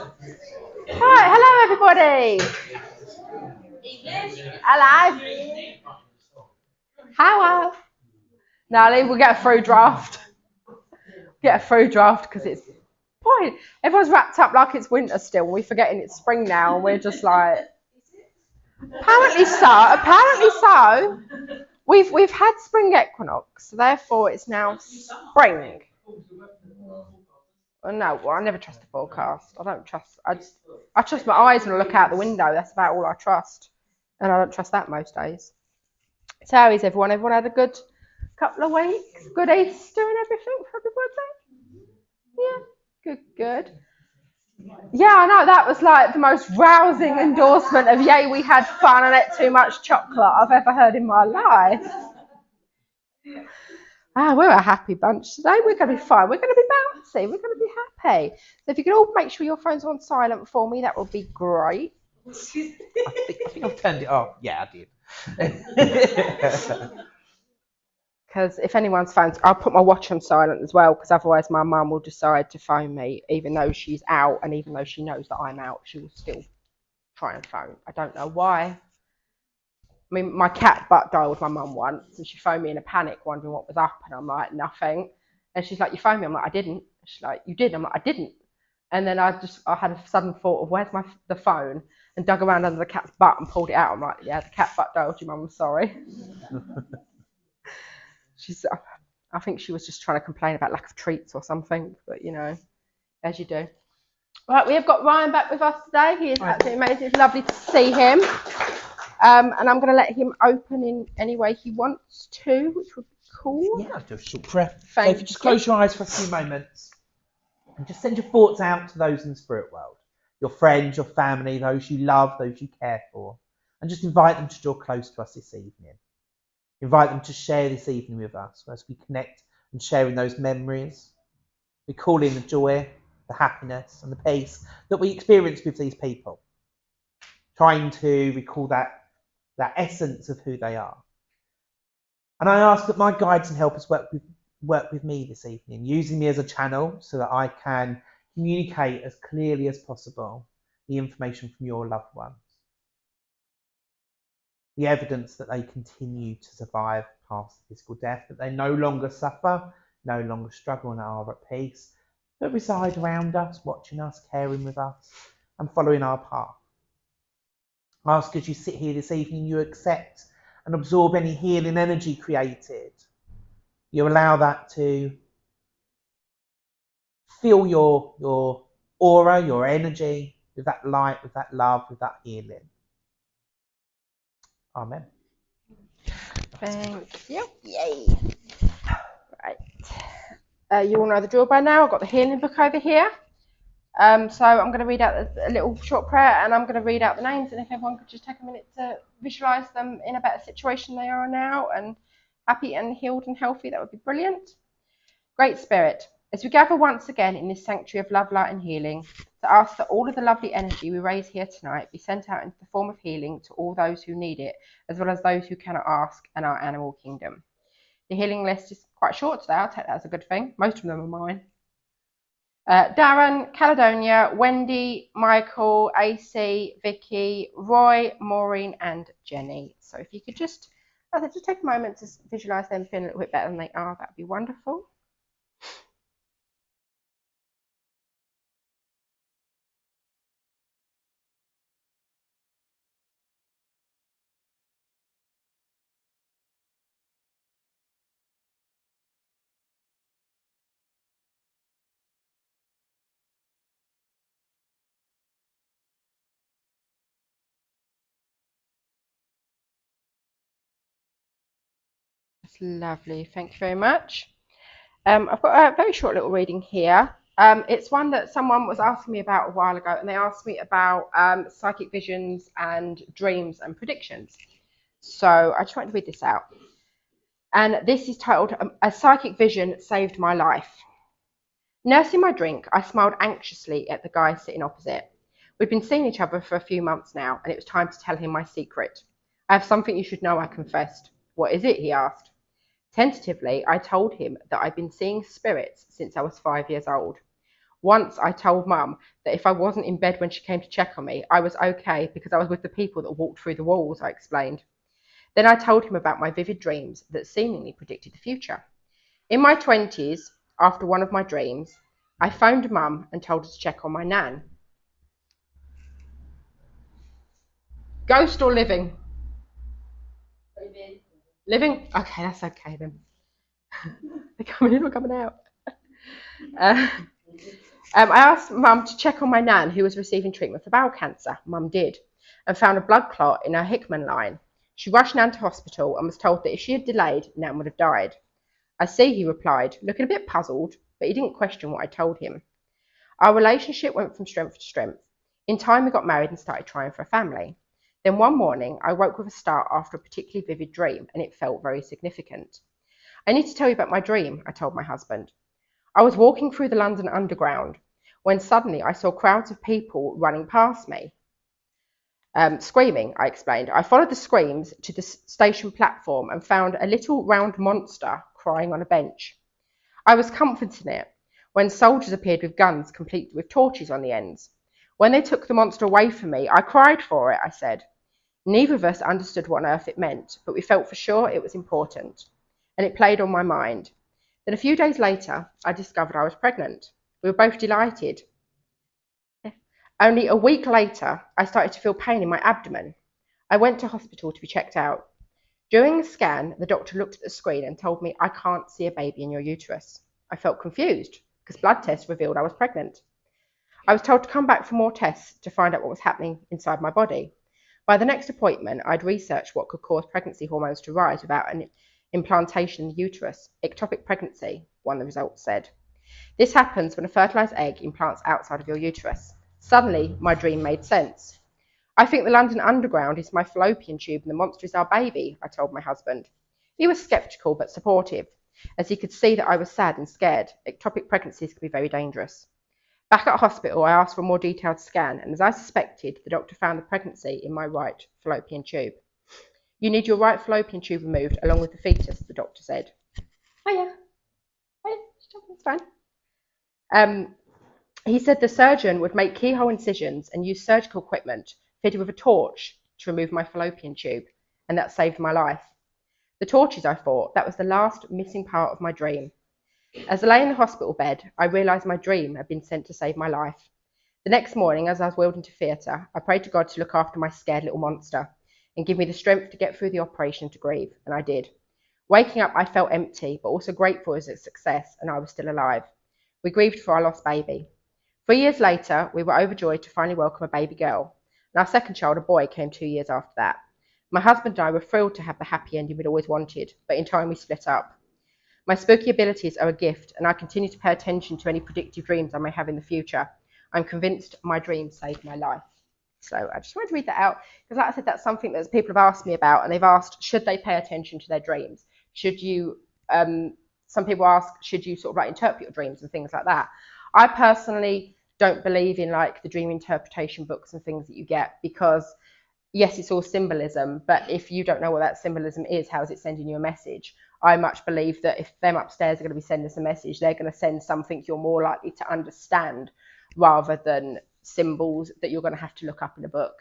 Hi, hello everybody. Hello. Hello. No, we'll get a through draft. Get a through draft because it's boy, everyone's wrapped up like it's winter still. We're forgetting it's spring now, and we're just like. Apparently so. Apparently so. We've had spring equinox, so therefore it's now spring. No, well, I never trust the forecast. I don't trust. I trust my eyes when I look out the window. That's about all I trust, and I don't trust that most days. So how is everyone? Everyone had a good couple of weeks, good Easter and everything for everybody. Yeah, good. Yeah, I know that was like the most rousing endorsement of "Yay, we had fun and ate too much chocolate" I've ever heard in my life. We're a happy bunch today. We're going to be fine. We're going to be bouncy. We're going to be happy. So if you could all make sure your phones are on silent for me, that would be great. I think I've turned it off. Yeah, I did. Because if anyone's phones, I'll put my watch on silent as well, because otherwise my mum will decide to phone me, even though she's out, and even though she knows that I'm out, she will still try and phone. I don't know why. I mean, my cat butt dialed my mum once, and she phoned me in a panic, wondering what was up, and I'm like, nothing. And she's like, you phoned me? I'm like, I didn't. She's like, you did? I'm like, I didn't. And then I had a sudden thought of where's the phone, and dug around under the cat's butt and pulled it out. I'm like, yeah, the cat butt dialed you, mum. I'm sorry. I think she was just trying to complain about lack of treats or something, but you know, as you do. Right, we have got Ryan back with us today. He is absolutely amazing. It's lovely to see him. And I'm going to let him open in any way he wants to, which would be cool. Yeah, I'll do a short prayer. So if you just close your eyes for a few moments and just send your thoughts out to those in the spirit world, your friends, your family, those you love, those you care for, and just invite them to draw close to us this evening. Invite them to share this evening with us as we connect and share in those memories. We call in the joy, the happiness and the peace that we experience with these people, trying to recall that essence of who they are. And I ask that my guides and helpers work with me this evening, using me as a channel so that I can communicate as clearly as possible the information from your loved ones. The evidence that they continue to survive past physical death, that they no longer suffer, no longer struggle and are at peace, that reside around us, watching us, caring with us, and following our path. I ask as you sit here this evening, you accept and absorb any healing energy created. You allow that to fill your aura, your energy, with that light, with that love, with that healing. Amen. Thank you. Yay. Right. You all know the drill by now. I've got the healing book over here. So I'm going to read out a little short prayer, and I'm going to read out the names, and if everyone could just take a minute to visualise them in a better situation they are now, and happy and healed and healthy, that would be brilliant. Great Spirit, as we gather once again in this sanctuary of love, light and healing, to ask that all of the lovely energy we raise here tonight be sent out into the form of healing to all those who need it, as well as those who cannot ask in our animal kingdom. The healing list is quite short today. I'll take that as a good thing. Most of them are mine. Darren, Caledonia, Wendy, Michael, AC, Vicky, Roy, Maureen and Jenny. So if you could just take a moment to visualise them feeling a little bit better than they are, that would be wonderful. That's lovely. Thank you very much. I've got a very short little reading here. It's one that someone was asking me about a while ago, and they asked me about psychic visions and dreams and predictions. So I just wanted to read this out. And this is titled, A Psychic Vision Saved My Life. Nursing my drink, I smiled anxiously at the guy sitting opposite. We'd been seeing each other for a few months now, and it was time to tell him my secret. I have something you should know, I confessed. What is it? He asked. Tentatively, I told him that I'd been seeing spirits since I was 5 years old. Once I told Mum that if I wasn't in bed when she came to check on me, I was okay because I was with the people that walked through the walls, I explained. Then I told him about my vivid dreams that seemingly predicted the future. In my 20s, after one of my dreams, I phoned Mum and told her to check on my nan. Ghost or living? Living? Okay, that's okay then. They're coming in or coming out? I asked Mum to check on my nan, who was receiving treatment for bowel cancer. Mum did, and found a blood clot in her Hickman line. She rushed Nan to hospital and was told that if she had delayed, Nan would have died. I see, he replied, looking a bit puzzled, but he didn't question what I told him. Our relationship went from strength to strength. In time, we got married and started trying for a family. Then one morning, I woke with a start after a particularly vivid dream, and it felt very significant. I need to tell you about my dream, I told my husband. I was walking through the London Underground when suddenly I saw crowds of people running past me. Screaming, I explained. I followed the screams to the station platform and found a little round monster crying on a bench. I was comforting it when soldiers appeared with guns complete with torches on the ends. When they took the monster away from me, I cried for it, I said. Neither of us understood what on earth it meant, but we felt for sure it was important, and it played on my mind. Then a few days later, I discovered I was pregnant. We were both delighted. Only a week later, I started to feel pain in my abdomen. I went to hospital to be checked out. During the scan, the doctor looked at the screen and told me I can't see a baby in your uterus. I felt confused because blood tests revealed I was pregnant. I was told to come back for more tests to find out what was happening inside my body. By the next appointment, I'd researched what could cause pregnancy hormones to rise without an implantation in the uterus. Ectopic pregnancy, one of the results said. This happens when a fertilized egg implants outside of your uterus. Suddenly, my dream made sense. I think the London Underground is my fallopian tube and the monster is our baby, I told my husband. He was sceptical but supportive, as he could see that I was sad and scared. Ectopic pregnancies can be very dangerous. Back at hospital, I asked for a more detailed scan, and as I suspected, the doctor found the pregnancy in my right fallopian tube. You need your right fallopian tube removed along with the fetus, the doctor said. Hiya. It's fine. He said the surgeon would make keyhole incisions and use surgical equipment fitted with a torch to remove my fallopian tube, and that saved my life. The torches, I thought, that was the last missing part of my dream. As I lay in the hospital bed, I realised my dream had been sent to save my life. The next morning, as I was wheeled into theatre, I prayed to God to look after my scared little monster and give me the strength to get through the operation to grieve, and I did. Waking up, I felt empty, but also grateful as a success, and I was still alive. We grieved for our lost baby. 3 years later, we were overjoyed to finally welcome a baby girl, and our second child, a boy, came 2 years after that. My husband and I were thrilled to have the happy ending we'd always wanted, but in time we split up. My spooky abilities are a gift, and I continue to pay attention to any predictive dreams I may have in the future. I'm convinced my dreams saved my life. So I just wanted to read that out, because like I said, that's something that people have asked me about, and they've asked, should they pay attention to their dreams? Should you, some people ask, should you sort of like interpret your dreams and things like that? I personally don't believe in like the dream interpretation books and things that you get, because yes, it's all symbolism, but if you don't know what that symbolism is, how is it sending you a message? I much believe that if them upstairs are going to be sending us a message, they're going to send something you're more likely to understand rather than symbols that you're going to have to look up in a book.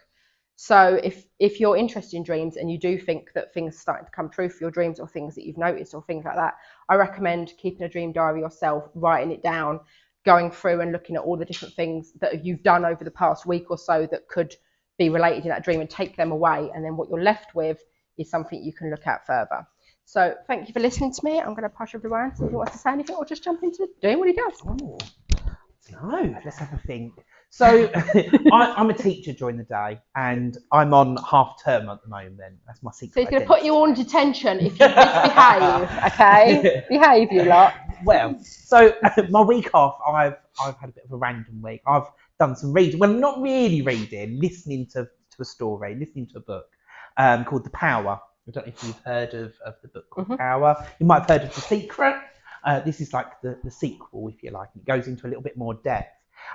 So if you're interested in dreams and you do think that things are starting to come true for your dreams or things that you've noticed or things like that, I recommend keeping a dream diary yourself, writing it down, going through and looking at all the different things that you've done over the past week or so that could be related to that dream, and take them away, and then what you're left with is something you can look at further. So thank you for listening to me. I'm going to pass you over to Ryan, so if he wants to say anything or just jump into doing what he does. Oh, no, let's have a think. So I'm a teacher during the day, and I'm on half term at the moment. That's my secret. So he's going to put you on detention if you misbehave, okay? Behave, you lot. Well, so my week off, I've had a bit of a random week. I've done some reading. Well, not really reading, listening to a story, listening to a book called The Power. I don't know if you've heard of the book called Power. You might have heard of The Secret. This is like the sequel, if you like. It goes into a little bit more depth.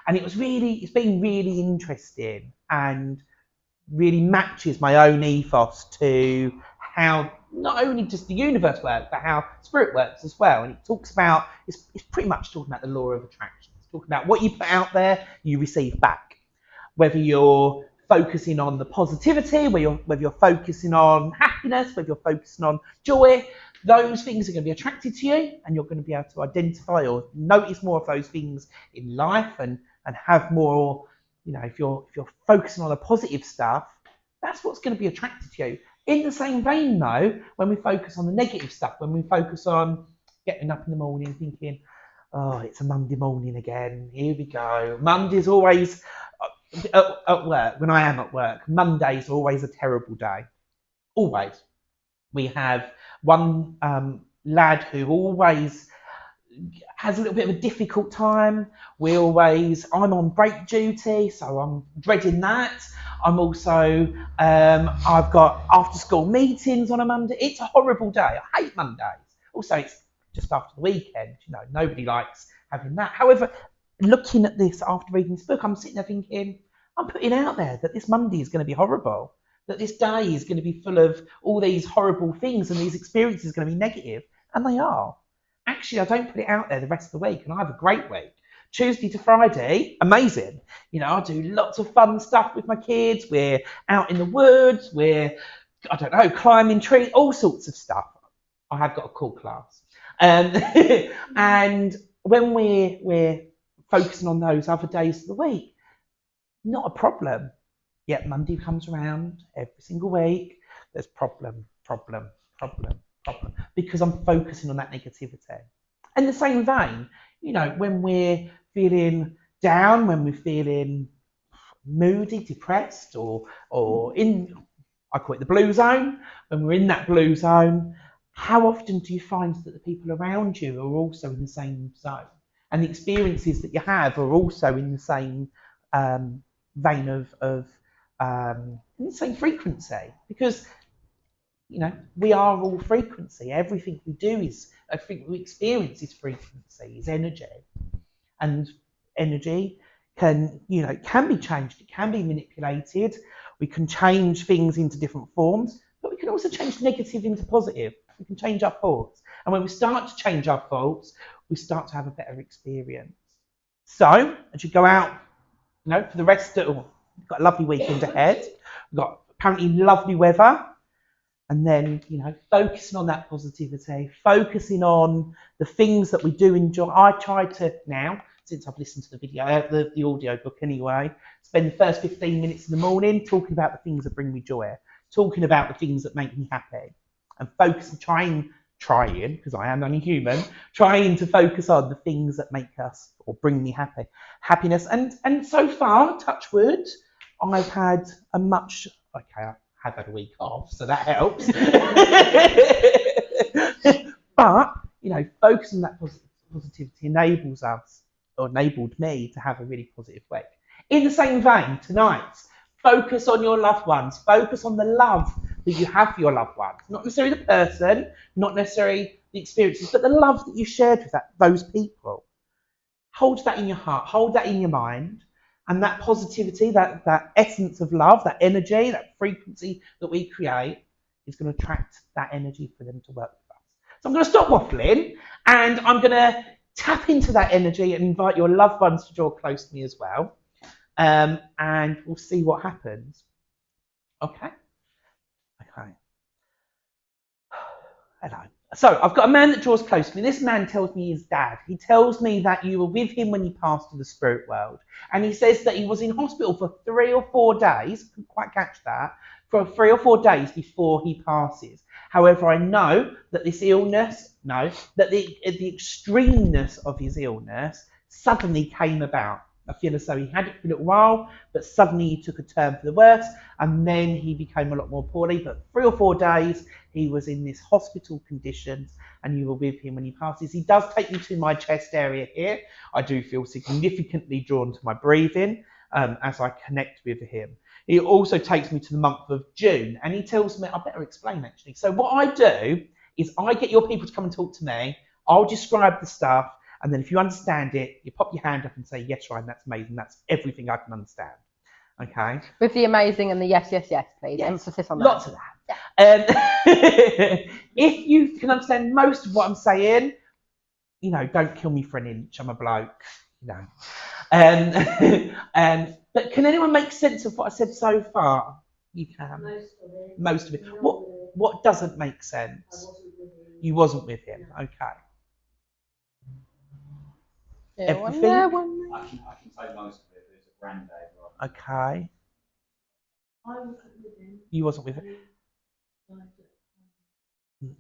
And it's been really interesting and really matches my own ethos to how not only just the universe works, but how spirit works as well. And it talks about, it's pretty much talking about the law of attraction. Talking about what you put out there, you receive back. Whether you're focusing on the positivity, whether you're focusing on happiness, whether you're focusing on joy, those things are going to be attracted to you, and you're going to be able to identify or notice more of those things in life, and have more, if you're focusing on the positive stuff, that's what's going to be attracted to you. In the same vein though, when we focus on the negative stuff, when we focus on getting up in the morning thinking, oh, it's a Monday morning again, here we go. Monday's always, at work, when I am at work, Monday's always a terrible day. Always. We have one lad who always has a little bit of a difficult time. I'm on break duty, so I'm dreading that. I'm also, I've got after school meetings on a Monday. It's a horrible day. I hate Mondays. Also, it's just after the weekend, nobody likes having that. However, looking at this after reading this book, I'm sitting there thinking, I'm putting out there that this Monday is going to be horrible, that this day is going to be full of all these horrible things and these experiences are going to be negative, and they are. Actually, I don't put it out there the rest of the week, and I have a great week. Tuesday to Friday, amazing. I do lots of fun stuff with my kids. We're out in the woods. We're, climbing trees, all sorts of stuff. I have got a cool class. And when we're focusing on those other days of the week, not a problem. Yet Monday comes around every single week. There's problem, because I'm focusing on that negativity. In the same vein, when we're feeling down, when we're feeling moody, depressed, or I call it the blue zone, when we're in that blue zone, how often do you find that the people around you are also in the same zone? And the experiences that you have are also in the same vein of in the same frequency, because we are all frequency. Everything we do everything we experience is frequency, is energy, and energy can be changed. It can be manipulated. We can change things into different forms, but we can also change negative into positive. We can change our thoughts, and when we start to change our thoughts, we start to have a better experience. So as you go out, for the rest of, we've got a lovely weekend ahead. We've got apparently lovely weather. And then, focusing on that positivity, focusing on the things that we do enjoy. I try to now, since I've listened to the video, the audio book anyway, spend the first 15 minutes in the morning talking about the things that bring me joy, talking about the things that make me happy, and trying, because I am only human, trying to focus on the things that make us or bring me happiness. And so far, touch wood, I've had I have had a week off, so that helps. But, focusing on that positivity enabled me to have a really positive week. In the same vein, tonight, focus on your loved ones. Focus on the love that you have for your loved ones. Not necessarily the person, not necessarily the experiences, but the love that you shared with those people. Hold that in your heart, hold that in your mind. And that positivity, that essence of love, that energy, that frequency that we create is going to attract that energy for them to work with us. So I'm going to stop waffling, and I'm going to tap into that energy and invite your loved ones to draw close to me as well. And we'll see what happens. Okay. Hello. So I've got a man that draws close to me. This man tells me his dad. He tells me that you were with him when he passed to the spirit world. And he says that he was in hospital for 3 or 4 days. Couldn't quite catch that. For 3 or 4 days before he passes. However, I know that this illness, that the extremeness of his illness suddenly came about. I feel as though he had it for a little while, but suddenly he took a turn for the worse, and then he became a lot more poorly. But 3 or 4 days, he was in this hospital conditions, and you were with him when he passes. He does take me to my chest area here. I do feel significantly drawn to my breathing as I connect with him. He also takes me to the month of June, and he tells me, I better explain actually. So what I do is I get your people to come and talk to me. I'll describe the stuff. And then if you understand it, you pop your hand up and say, yes, Ryan, that's amazing. That's everything I can understand. Okay? With the amazing and the yes, please. Yes. Emphasis on that. Lots of that. Yeah. If you can understand most of what I'm saying, don't kill me for an inch. I'm a bloke. No. But can anyone make sense of what I said so far? You can. Most of it. What doesn't make sense? You wasn't with him. Okay. Yeah, Everything. one I can say most of it. There's a granddad. Right? Okay. You wasn't with him.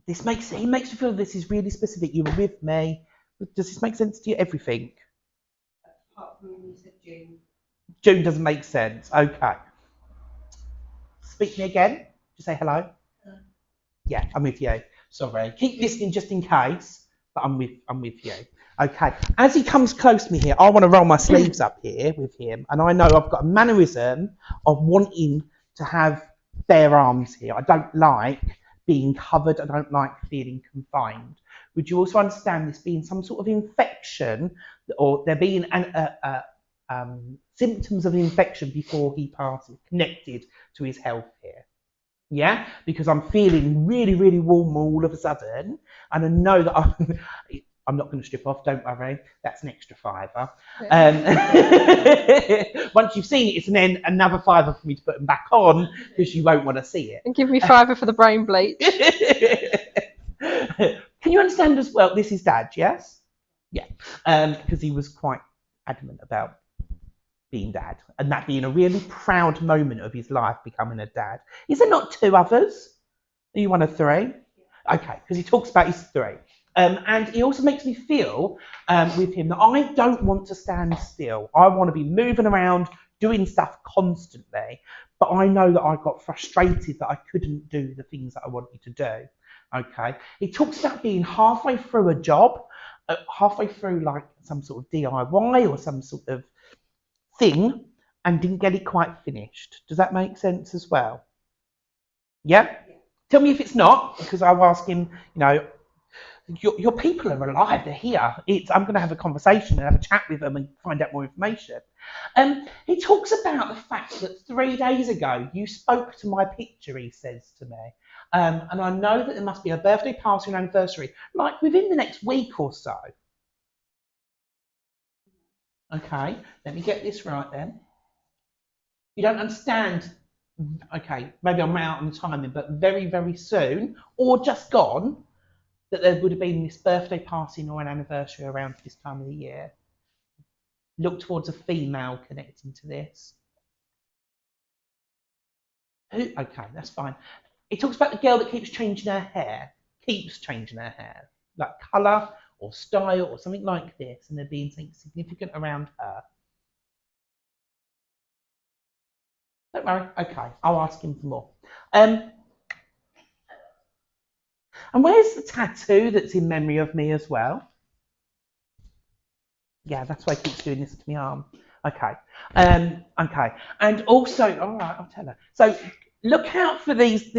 He makes me feel this is really specific. You were with me. Does this make sense to you? Everything. Apart from when you said June. June doesn't make sense. Okay. Speak to me again. Just say hello. Yeah, I'm with you. Sorry. Keep listening just in case, but I'm with you. Okay. As he comes close to me here, I want to roll my sleeves up here with him, and I know I've got a mannerism of wanting to have bare arms here. I don't like being covered. I don't like feeling confined. Would you also understand this being some sort of infection, or there being symptoms of infection before he passes, connected to his health here? Yeah, because I'm feeling really, really warm all of a sudden, and I know that I'm not going to strip off. Don't worry, that's an extra £5. Once you've seen it, it's another £5 for me to put them back on because you won't want to see it. And give me £5 for the brain bleach. Can you understand as well? This is Dad, yes? Yeah, because he was quite adamant about being Dad, and that being a really proud moment of his life, becoming a dad. Is there not 2 others? Are you one of 3? Okay, because he talks about his 3. And he also makes me feel with him that I don't want to stand still. I want to be moving around, doing stuff constantly, but I know that I got frustrated that I couldn't do the things that I wanted to do. Okay, he talks about being halfway through a job, halfway through like some sort of DIY or some sort of thing, and didn't get it quite finished. Does that make sense as well? Yeah? Tell me if it's not, because I'll ask him, your people are alive, they're here. I'm going to have a conversation and have a chat with them and find out more information. He talks about the fact that 3 days ago you spoke to my picture, he says to me. And I know that there must be a birthday party and anniversary, like within the next week or so. Okay, let me get this right then. You don't understand, okay, maybe I'm out on timing, but very, very soon, or just gone, that there would have been this birthday party or an anniversary around this time of the year. Look towards a female connecting to this. Okay, that's fine. It talks about the girl that keeps changing her hair, like colour or style or something like this, and there being something significant around her. Don't worry, okay, I'll ask him for more. And where's the tattoo that's in memory of me as well? Yeah, that's why he keeps doing this to my arm. Okay. Okay. And also, all right, I'll tell her. So look out for this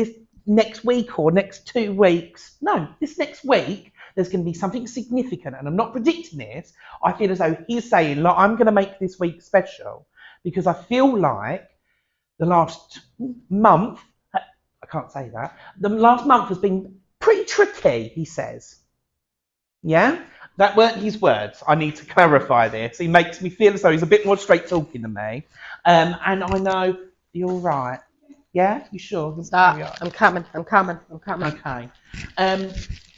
next week or next 2 weeks. No, this next week, there's going to be something significant. And I'm not predicting this. I feel as though he's saying, look, I'm going to make this week special because I feel like the last month, I can't say that, the last month has been pretty tricky, he says. Yeah? That weren't his words. I need to clarify this. He makes me feel as though he's a bit more straight talking than me. And I know you're all right. Yeah? You sure? I'm coming. Okay.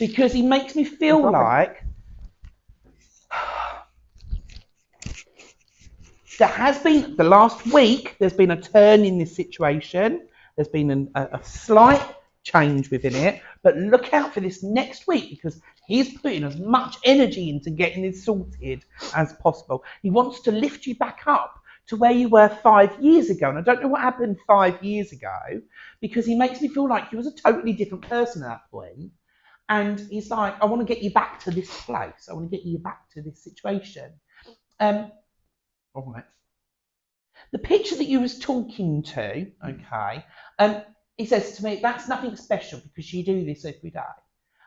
Because he makes me feel like there has been, the last week, there's been a turn in this situation. There's been a slight change within it. But look out for this next week because he's putting as much energy into getting this sorted as possible. He wants to lift you back up to where you were 5 years ago. And I don't know what happened 5 years ago because he makes me feel like you was a totally different person at that point. And he's like, I want to get you back to this place. I want to get you back to this situation. All right. The picture that you was talking to, okay, he says to me, that's nothing special because you do this every day.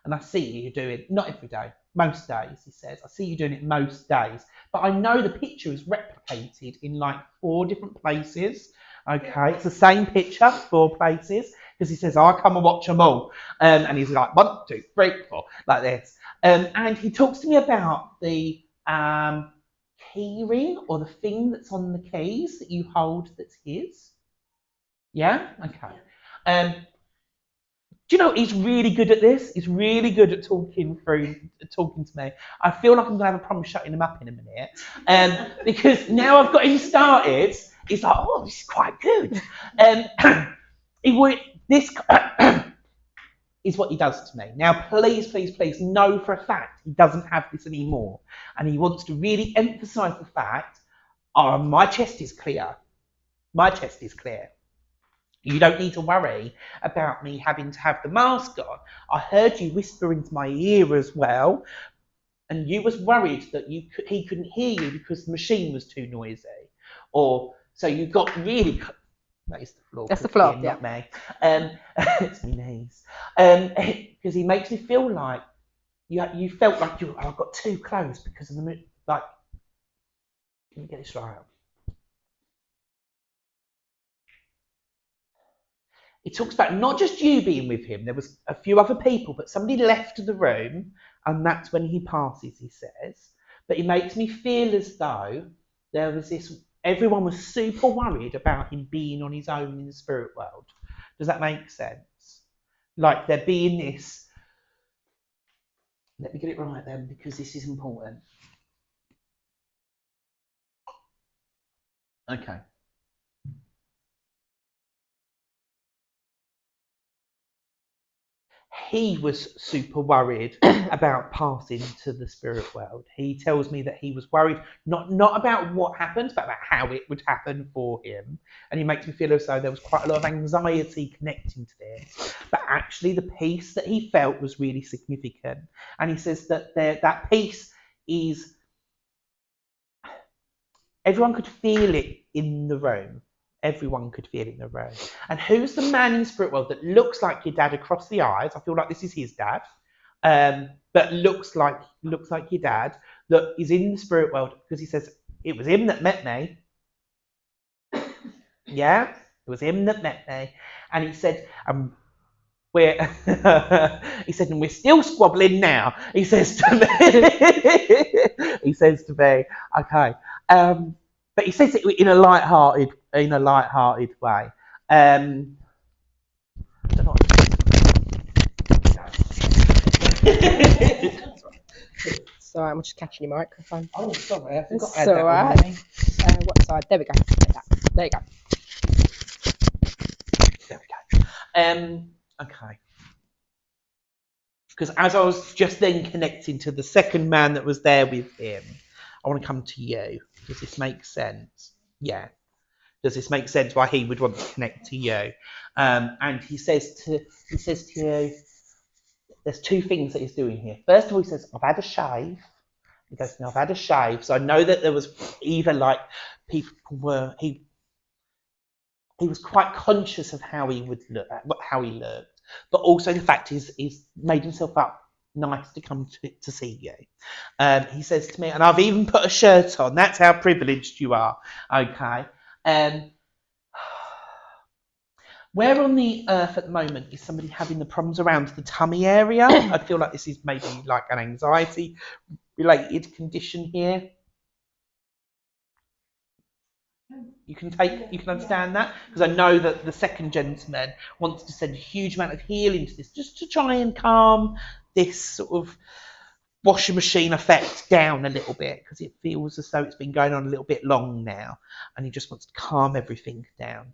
And I see you do it, not every day, most days, he says. I see you doing it most days. But I know the picture is replicated in like 4 different places. Okay, it's the same picture, 4 places. Because he says, I'll come and watch them all. And he's like, 1, 2, 3, 4, like this. And he talks to me about the key ring or the thing that's on the keys that you hold that's his? Yeah? Okay. Do you know, he's really good at this. He's really good at talking to me. I feel like I'm going to have a problem shutting him up in a minute. Because now I've got him started, he's like, oh, this is quite good. This is what he does to me. Now, please, please, please know for a fact he doesn't have this anymore. And he wants to really emphasise the fact, oh, my chest is clear. My chest is clear. You don't need to worry about me having to have the mask on. I heard you whisper into my ear as well, and you was worried that he couldn't hear you because the machine was too noisy. Or so you got really... That is the floor. That's the floor, not me. It's my knees. Because he makes me feel like you felt like I got too close because of the... Like, let me get this right. It talks about not just you being with him, there was a few other people, but somebody left the room, and that's when he passes, he says. But it makes me feel as though there was this, everyone was super worried about him being on his own in the spirit world. Does that make sense? Like there being this, let me get it right then, because this is important. Okay. He was super worried about passing to the spirit world. He tells me that he was worried not about what happened, but about how it would happen for him. And he makes me feel as though there was quite a lot of anxiety connecting to this. But actually the peace that he felt was really significant. And he says that that peace is... Everyone could feel it in the room. Everyone could feel it in the room. And who's the man in the spirit world that looks like your dad across the eyes? I feel like this is his dad, but looks like your dad, that is in the spirit world, because he says, it was him that met me. Yeah, it was him that met me. And he said, he said, and we're still squabbling now. He says to me, okay. But he says it in a light-hearted way. I don't know. Sorry, I'm just catching your microphone. Oh, sorry, I forgot It's all right. What side? There we go. Like that. There you go. There we go. Okay. Because as I was just then connecting to the second man that was there with him, I want to come to you. Does this make sense? Yeah. Does this make sense why he would want to connect to you? And he says to you, there's two things that he's doing here. First of all, he says, I've had a shave. He goes, no, I've had a shave. So I know that there was either like people were, he was quite conscious of how he would look, how he looked, but also the fact he's made himself up nice to come to see you. He says to me, and I've even put a shirt on. That's how privileged you are. Okay. Where on the earth at the moment is somebody having the problems around the tummy area? I feel like this is maybe like an anxiety related condition here. You can understand that, because I know that the second gentleman wants to send a huge amount of healing to this, just to try and calm this sort of washing machine effect down a little bit, because it feels as though it's been going on a little bit long now, and he just wants to calm everything down.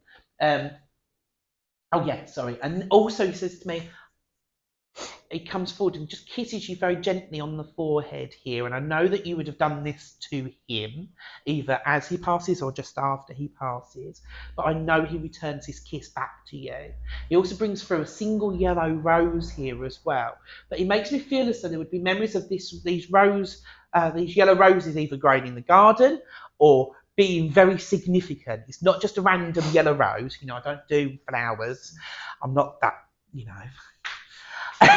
Oh yeah, sorry. And also he says to me, he comes forward and just kisses you very gently on the forehead here. And I know that you would have done this to him, either as he passes or just after he passes. But I know he returns his kiss back to you. He also brings through a single yellow rose here as well. But it makes me feel as though there would be memories of these yellow roses either growing in the garden or being very significant. It's not just a random yellow rose. You know, I don't do flowers. I'm not that, you know.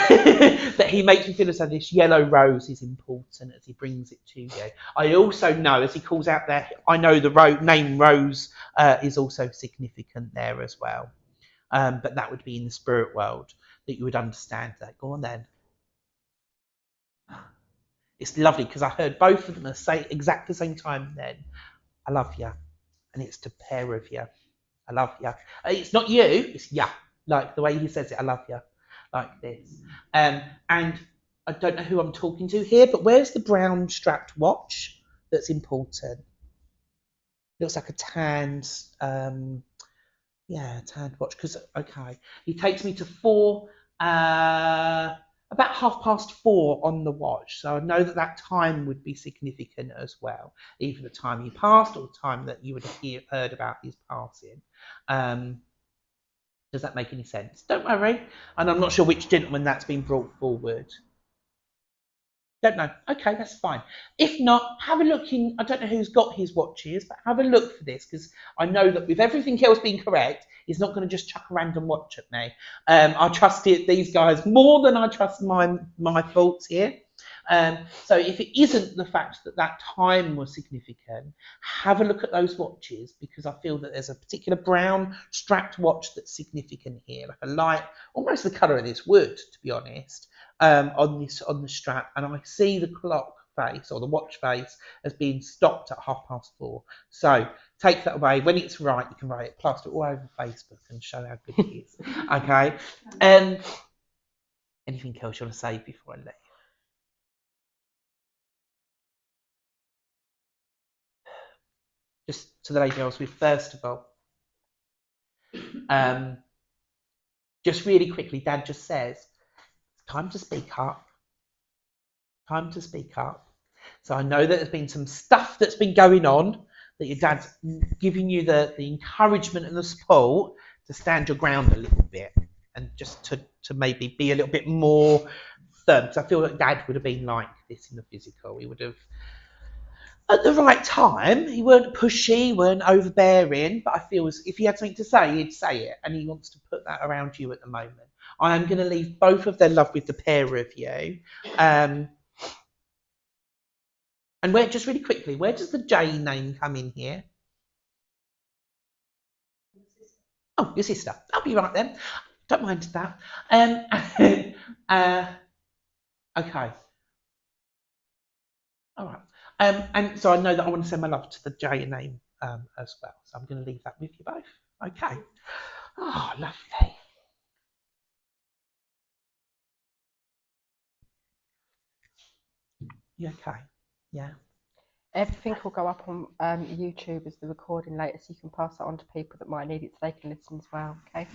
That he makes me feel as though this yellow rose is important as he brings it to you. I also know, as he calls out there, I know the name Rose is also significant there as well. But that would be in the spirit world that you would understand that. Go on then. It's lovely because I heard both of them say exactly the same time then. I love you. And it's to pair of you. I love you. It's not you, it's ya. Like the way he says it, I love you. Like this. And I don't know who I'm talking to here, but where's the brown strapped watch that's important? Looks like a tanned, tanned watch. Because, okay, he takes me to about 4:30 on the watch. So I know that time would be significant as well, either the time he passed or the time that you would have heard about his passing. Does that make any sense? Don't worry. And I'm not sure which gentleman that's been brought forward. Don't know. Okay, that's fine. If not, have a look in. I don't know who's got his watches, but have a look for this because I know that with everything else being correct, he's not going to just chuck a random watch at me. I trust these guys more than I trust my thoughts here. So if it isn't the fact that time was significant, have a look at those watches because I feel that there's a particular brown strapped watch that's significant here, like a light, almost the colour of this wood, to be honest. On the strap, and I see the clock face or the watch face as being stopped at 4:30. So take that away. When it's right, you can write it, plaster it all over Facebook and show how good it is. Okay. Anything else you want to say before I leave? Just to the lady I was with first of all. Just really quickly, Dad just says, time to speak up. Time to speak up. So I know that there's been some stuff that's been going on, that your dad's giving you the encouragement and the support to stand your ground a little bit and just to maybe be a little bit more firm. Because I feel like Dad would have been like this in the physical. He would have, at the right time, he weren't pushy, weren't overbearing, but I feel as if he had something to say, he'd say it. And he wants to put that around you at the moment. I am going to leave both of their love with the pair of you. And where, just really quickly, where does the J name come in here? Oh, your sister. I'll be right then. Don't mind that. Okay. All right. And so I know that I want to send my love to the J name as well. So I'm going to leave that with you both. Okay. Oh, lovely. You okay? Yeah. Everything will go up on YouTube as the recording later, so you can pass that on to people that might need it so they can listen as well. Okay.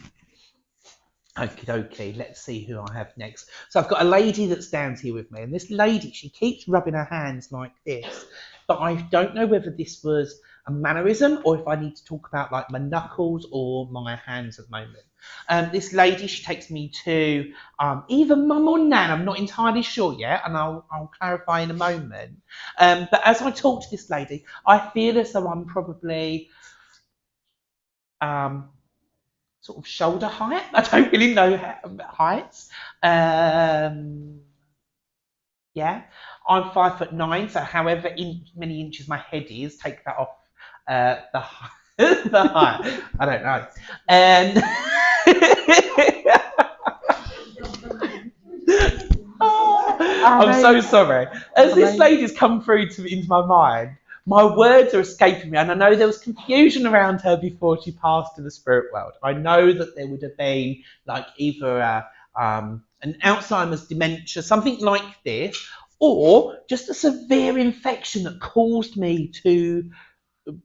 Okie dokie, let's see who I have next. So I've got a lady that stands here with me, and this lady, she keeps rubbing her hands like this, but I don't know whether this was a mannerism or if I need to talk about like my knuckles or my hands at the moment. This lady, she takes me to either mum or nan, I'm not entirely sure yet, and I'll clarify in a moment. But as I talk to this lady, I feel as though I'm probably sort of shoulder height. I don't really know heights. Yeah, I'm 5'9", so however many inches my head is, take that off the height. I don't know. And I'm so sorry. As this lady's come through into my mind, my words are escaping me, and I know there was confusion around her before she passed to the spirit world. I know that there would have been like either an Alzheimer's dementia, something like this, or just a severe infection that caused me to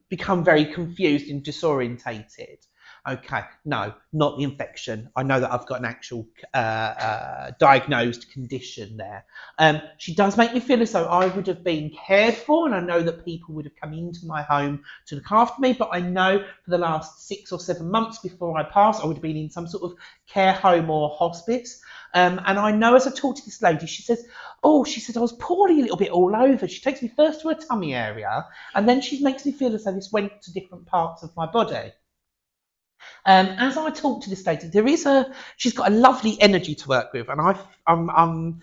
become very confused and disorientated. Okay, no, not the infection. I know that I've got an actual diagnosed condition there. She does make me feel as though I would have been cared for, and I know that people would have come into my home to look after me, but I know for the last 6 or 7 months before I passed, I would have been in some sort of care home or hospice. And I know as I talk to this lady, she says, I was poorly a little bit all over. She takes me first to her tummy area, and then she makes me feel as though this went to different parts of my body. As I talk to this lady, she's got a lovely energy to work with, and I'm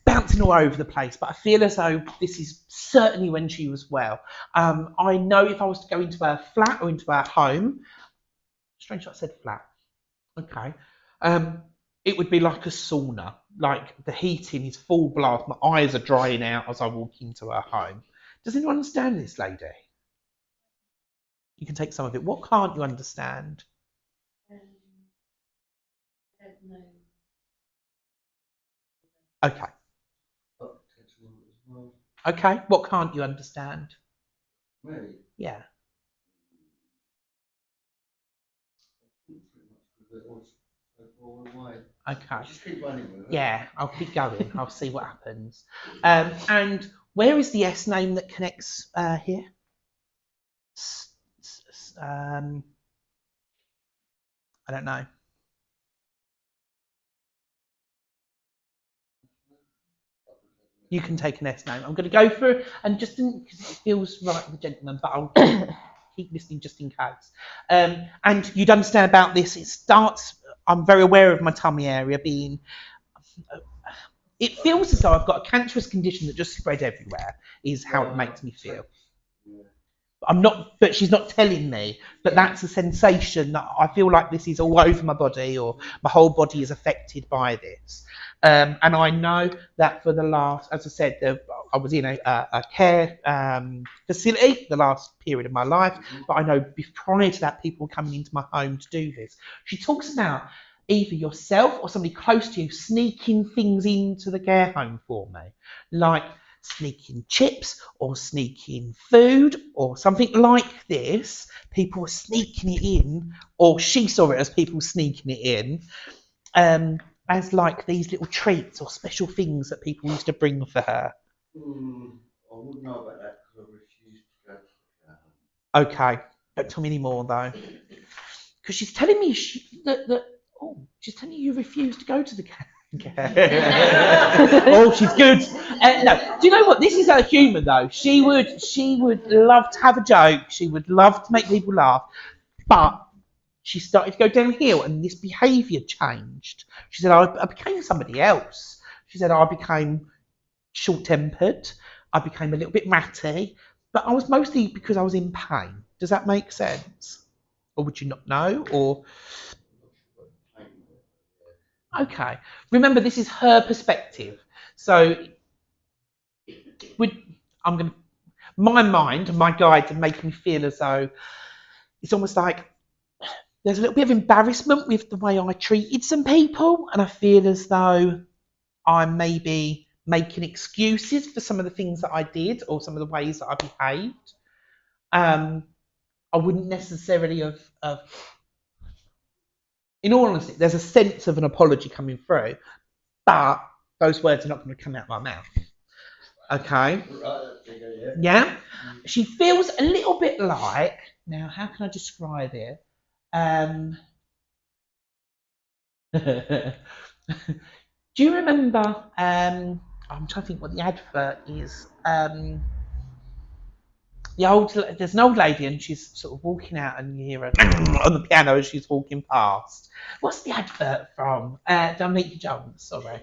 bouncing all over the place, but I feel as though this is certainly when she was well. I know if I was to go into her flat or into her home, strange that I said flat. Okay. it would be like a sauna. Like the heating is full blast. My eyes are drying out as I walk into her home. Does anyone understand this lady? You can take some of it. What can't you understand? I don't know. Okay. Okay. What can't you understand? Me? Yeah. Okay. Just keep running with it. Yeah, I'll keep going. I'll see what happens. And where is the S name that connects here? I don't know. You can take an S name. I'm going to go for it, and just because it feels right with the gentleman, but I'll keep listening just in case. And you'd understand about this. It starts. I'm very aware of my tummy area being. It feels as though I've got a cancerous condition that just spread everywhere. Is how it makes me feel. I'm not, but she's not telling me. But that's a sensation that I feel like this is all over my body, or my whole body is affected by this. And I know that for the last, as I said, I was in a care facility the last period of my life. But I know prior to that, people were coming into my home to do this. She talks about either yourself or somebody close to you sneaking things into the care home for me, like sneaking chips or sneaking food or something like this. People were sneaking it in, or she saw it as people sneaking it in, as like these little treats or special things that people used to bring for her. I wouldn't know about that because I refused to go to the care home. Okay, don't tell me any more though, because she's telling me she's telling you refuse to go to the care. Oh, she's good. No, do you know what? This is her humour, though. She would love to have a joke. She would love to make people laugh, but she started to go downhill, and this behaviour changed. She said, "I became somebody else." She said, "I became short-tempered. I became a little bit ratty, but I was mostly because I was in pain." Does that make sense? Or would you not know? Or okay. Remember, this is her perspective. So my mind and my guides are making me feel as though it's almost like there's a little bit of embarrassment with the way I treated some people, and I feel as though I'm maybe making excuses for some of the things that I did or some of the ways that I behaved. I wouldn't necessarily have in all honesty, there's a sense of an apology coming through, but those words are not going to come out of my mouth. Okay? Yeah? She feels a little bit like, now how can I describe it? Do you remember, I'm trying to think what the advert is. There's an old lady and she's sort of walking out and you hear her on the piano as she's walking past. What's the advert from? Don't Meet Your Jones, sorry.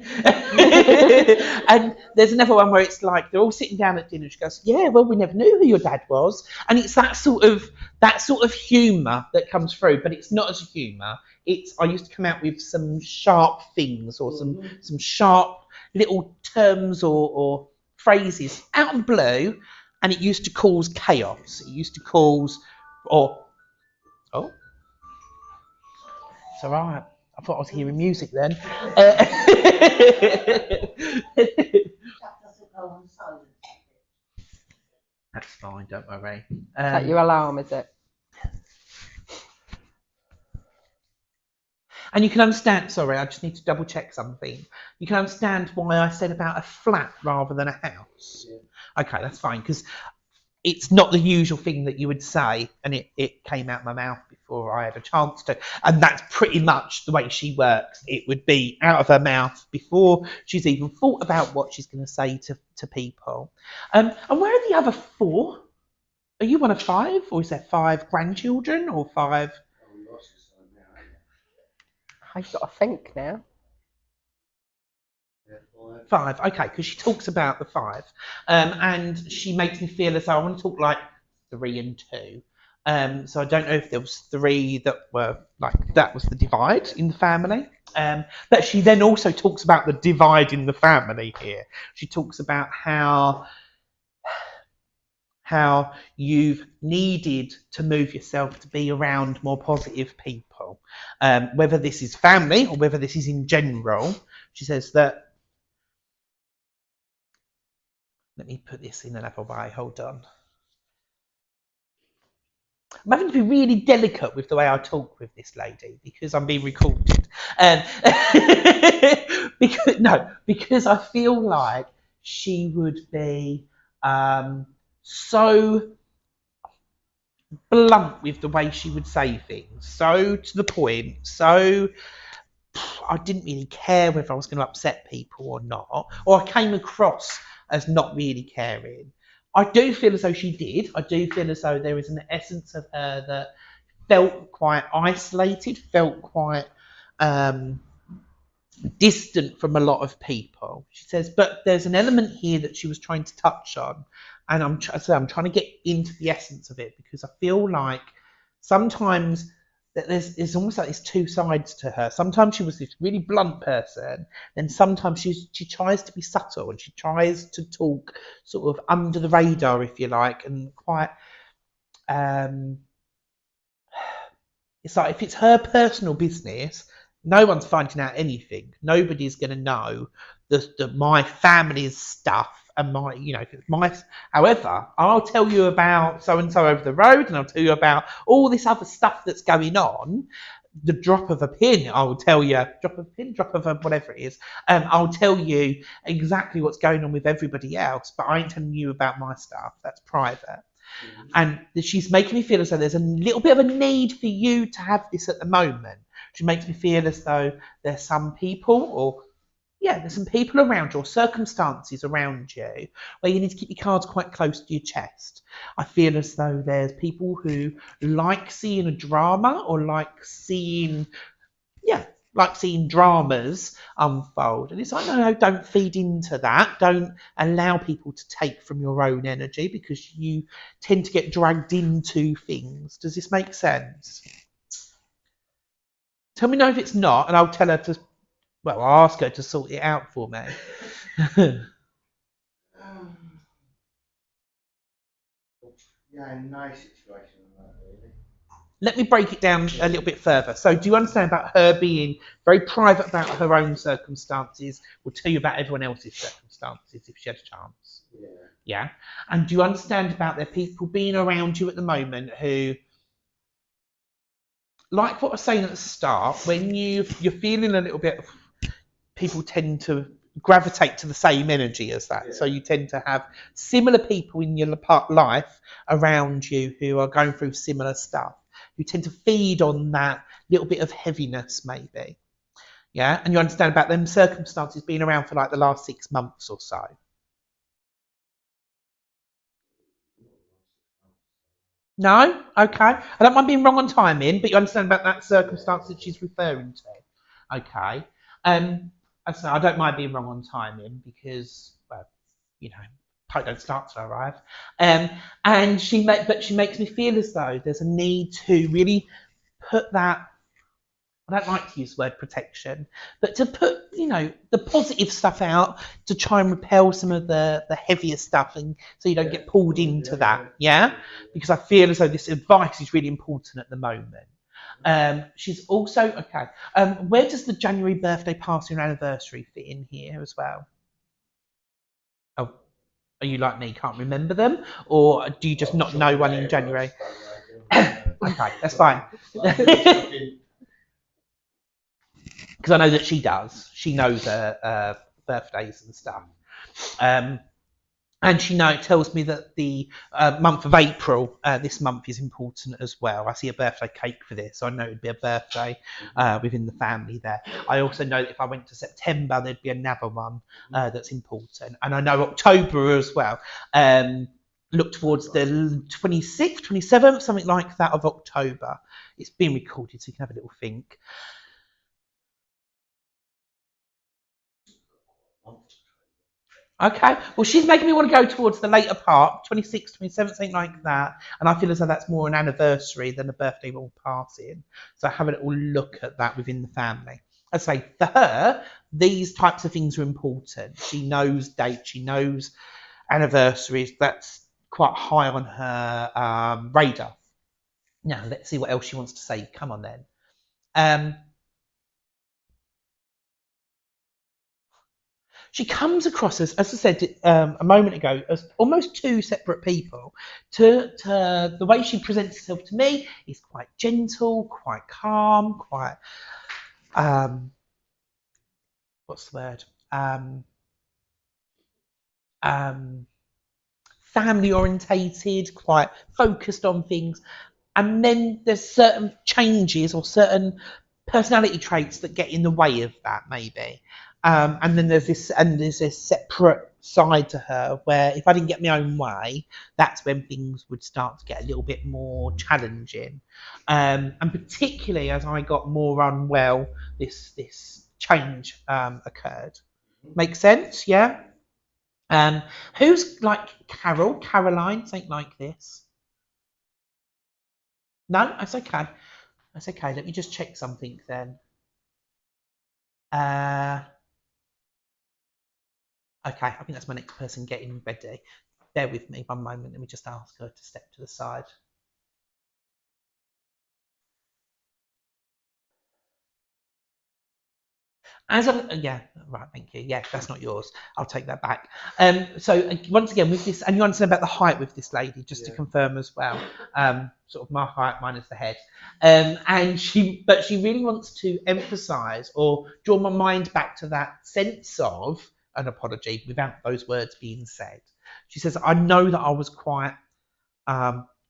And there's another one where it's like they're all sitting down at dinner. She goes, "Yeah, well, we never knew who your dad was." And it's that sort of humour that comes through, but it's not as a humour. I used to come out with some sharp things or some sharp little terms or phrases out of the blue. And it used to cause chaos. It used to cause, it's all right. I thought I was hearing music then. That's fine, don't worry. Is that your alarm, is it? And you can understand, sorry, I just need to double check something. You can understand why I said about a flat rather than a house. Yeah. Okay, that's fine, because it's not the usual thing that you would say, and it came out my mouth before I had a chance to. And that's pretty much the way she works. It would be out of her mouth before she's even thought about what she's going to say to people. And where are the other 4? Are you one of 5, or is there 5 grandchildren, or 5? I've got to think now. 5, okay, because she talks about the 5, and she makes me feel as though I want to talk like 3 and 2. So I don't know if there was 3 that were like that was the divide in the family. But she then also talks about the divide in the family here. She talks about how you've needed to move yourself to be around more positive people, whether this is family or whether this is in general. She says that, let me put this in another way, hold on. I'm having to be really delicate with the way I talk with this lady because I'm being recorded. Because I feel like she would be so blunt with the way she would say things, so to the point, so I didn't really care whether I was going to upset people or not, or I came across as not really caring. I do feel as though she did. I do feel as though there is an essence of her that felt quite isolated, felt quite distant from a lot of people. She says, but there's an element here that she was trying to touch on, and I'm trying to get into the essence of it because I feel like sometimes that there's almost like there's 2 sides to her. Sometimes she was this really blunt person, then sometimes she tries to be subtle and she tries to talk sort of under the radar, if you like, and quite it's like if it's her personal business, no one's finding out anything. Nobody's going to know my family's stuff and my, if it's my. However, I'll tell you about so and so over the road, and I'll tell you about all this other stuff that's going on. The drop of a pin, I'll tell you. Drop of a whatever it is. I'll tell you exactly what's going on with everybody else, but I ain't telling you about my stuff. That's private. And she's making me feel as though there's a little bit of a need for you to have this at the moment. She makes me feel as though there's some people there's some people around you or circumstances around you where you need to keep your cards quite close to your chest. I feel as though there's people who like seeing a drama or like seeing dramas unfold. And it's like, no, don't feed into that. Don't allow people to take from your own energy because you tend to get dragged into things. Does this make sense? Tell me no if it's not, and I'll tell her to, I'll ask her to sort it out for me. Nice situation on that, really. Let me break it down a little bit further. So do you understand about her being very private about her own circumstances? We'll tell you about everyone else's circumstances if she had a chance. Yeah. And do you understand about there people being around you at the moment who, like what I was saying at the start, when you're feeling a little bit, people tend to gravitate to the same energy as that. So you tend to have similar people in your life around you who are going through similar stuff, who tend to feed on that little bit of heaviness maybe. Yeah, and you understand about them circumstances being around for like the last 6 months or so. No? Okay. I don't mind being wrong on timing, but you understand about that circumstance that she's referring to. Okay. I don't mind being wrong on timing because, hope don't start to arrive. And she makes me feel as though there's a need to really put that. I don't like to use the word protection, but to put, the positive stuff out to try and repel some of the heavier stuff, and so you don't get pulled into that. Yeah, because I feel as though this advice is really important at the moment. She's also okay. Where does the January birthday party and anniversary fit in here as well? Oh, are you like me, can't remember them, or do you just not know one in January? Okay, that's fine. Because I know that she does. She knows her birthdays and stuff. And she tells me that the month of April, this month is important as well. I see a birthday cake for this, so I know it'd be a birthday within the family there. I also know that if I went to September, there'd be another one that's important. And I know October as well. Look towards the 26th, 27th, something like that of October. It's been recorded, so you can have a little think. Okay, well, she's making me want to go towards the later part, 26th, 27th, something like that. And I feel as though that's more an anniversary than a birthday or passing. So have a little look at that within the family. I say, for her, these types of things are important. She knows dates, she knows anniversaries. That's quite high on her radar. Now, let's see what else she wants to say. Come on, then. She comes across as I said a moment ago, as almost two separate people. To the way she presents herself to me is quite gentle, quite calm, quite what's the word? Family orientated, quite focused on things. And then there's certain changes or certain personality traits that get in the way of that, maybe. And then there's this separate side to her where if I didn't get my own way, that's when things would start to get a little bit more challenging. And particularly as I got more unwell, this change occurred. Make sense? Yeah. Who's like Caroline, something like this? No, that's okay. That's okay. Let me just check something then. Okay, I think that's my next person getting ready. Bear with me one moment. Let me just ask her to step to the side. Yeah, right, thank you. Yeah, that's not yours. I'll take that back. So once again, with this, and you understand about the height with this lady, just to confirm as well. Sort of my height minus the head. But she really wants to emphasise or draw my mind back to that sense of an apology without those words being said. She says, I know that I was quite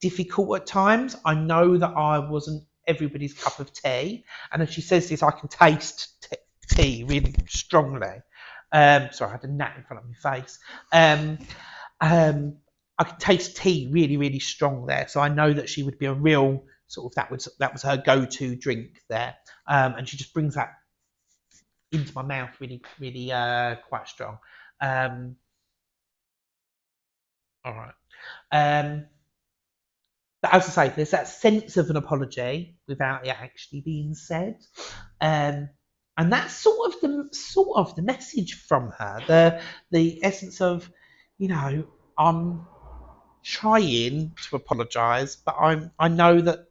difficult at times. I know that I wasn't everybody's cup of tea. And as she says this, I can taste tea really strongly. Sorry, I had a gnat in front of my face. I could taste tea really, really strong there. So I know that she would be a real sort of that was her go-to drink there. And she just brings that into my mouth really, really quite strong. All right. But as I say, there's that sense of an apology without it actually being said. And that's sort of the message from her, the essence of, I'm trying to apologise, but I know that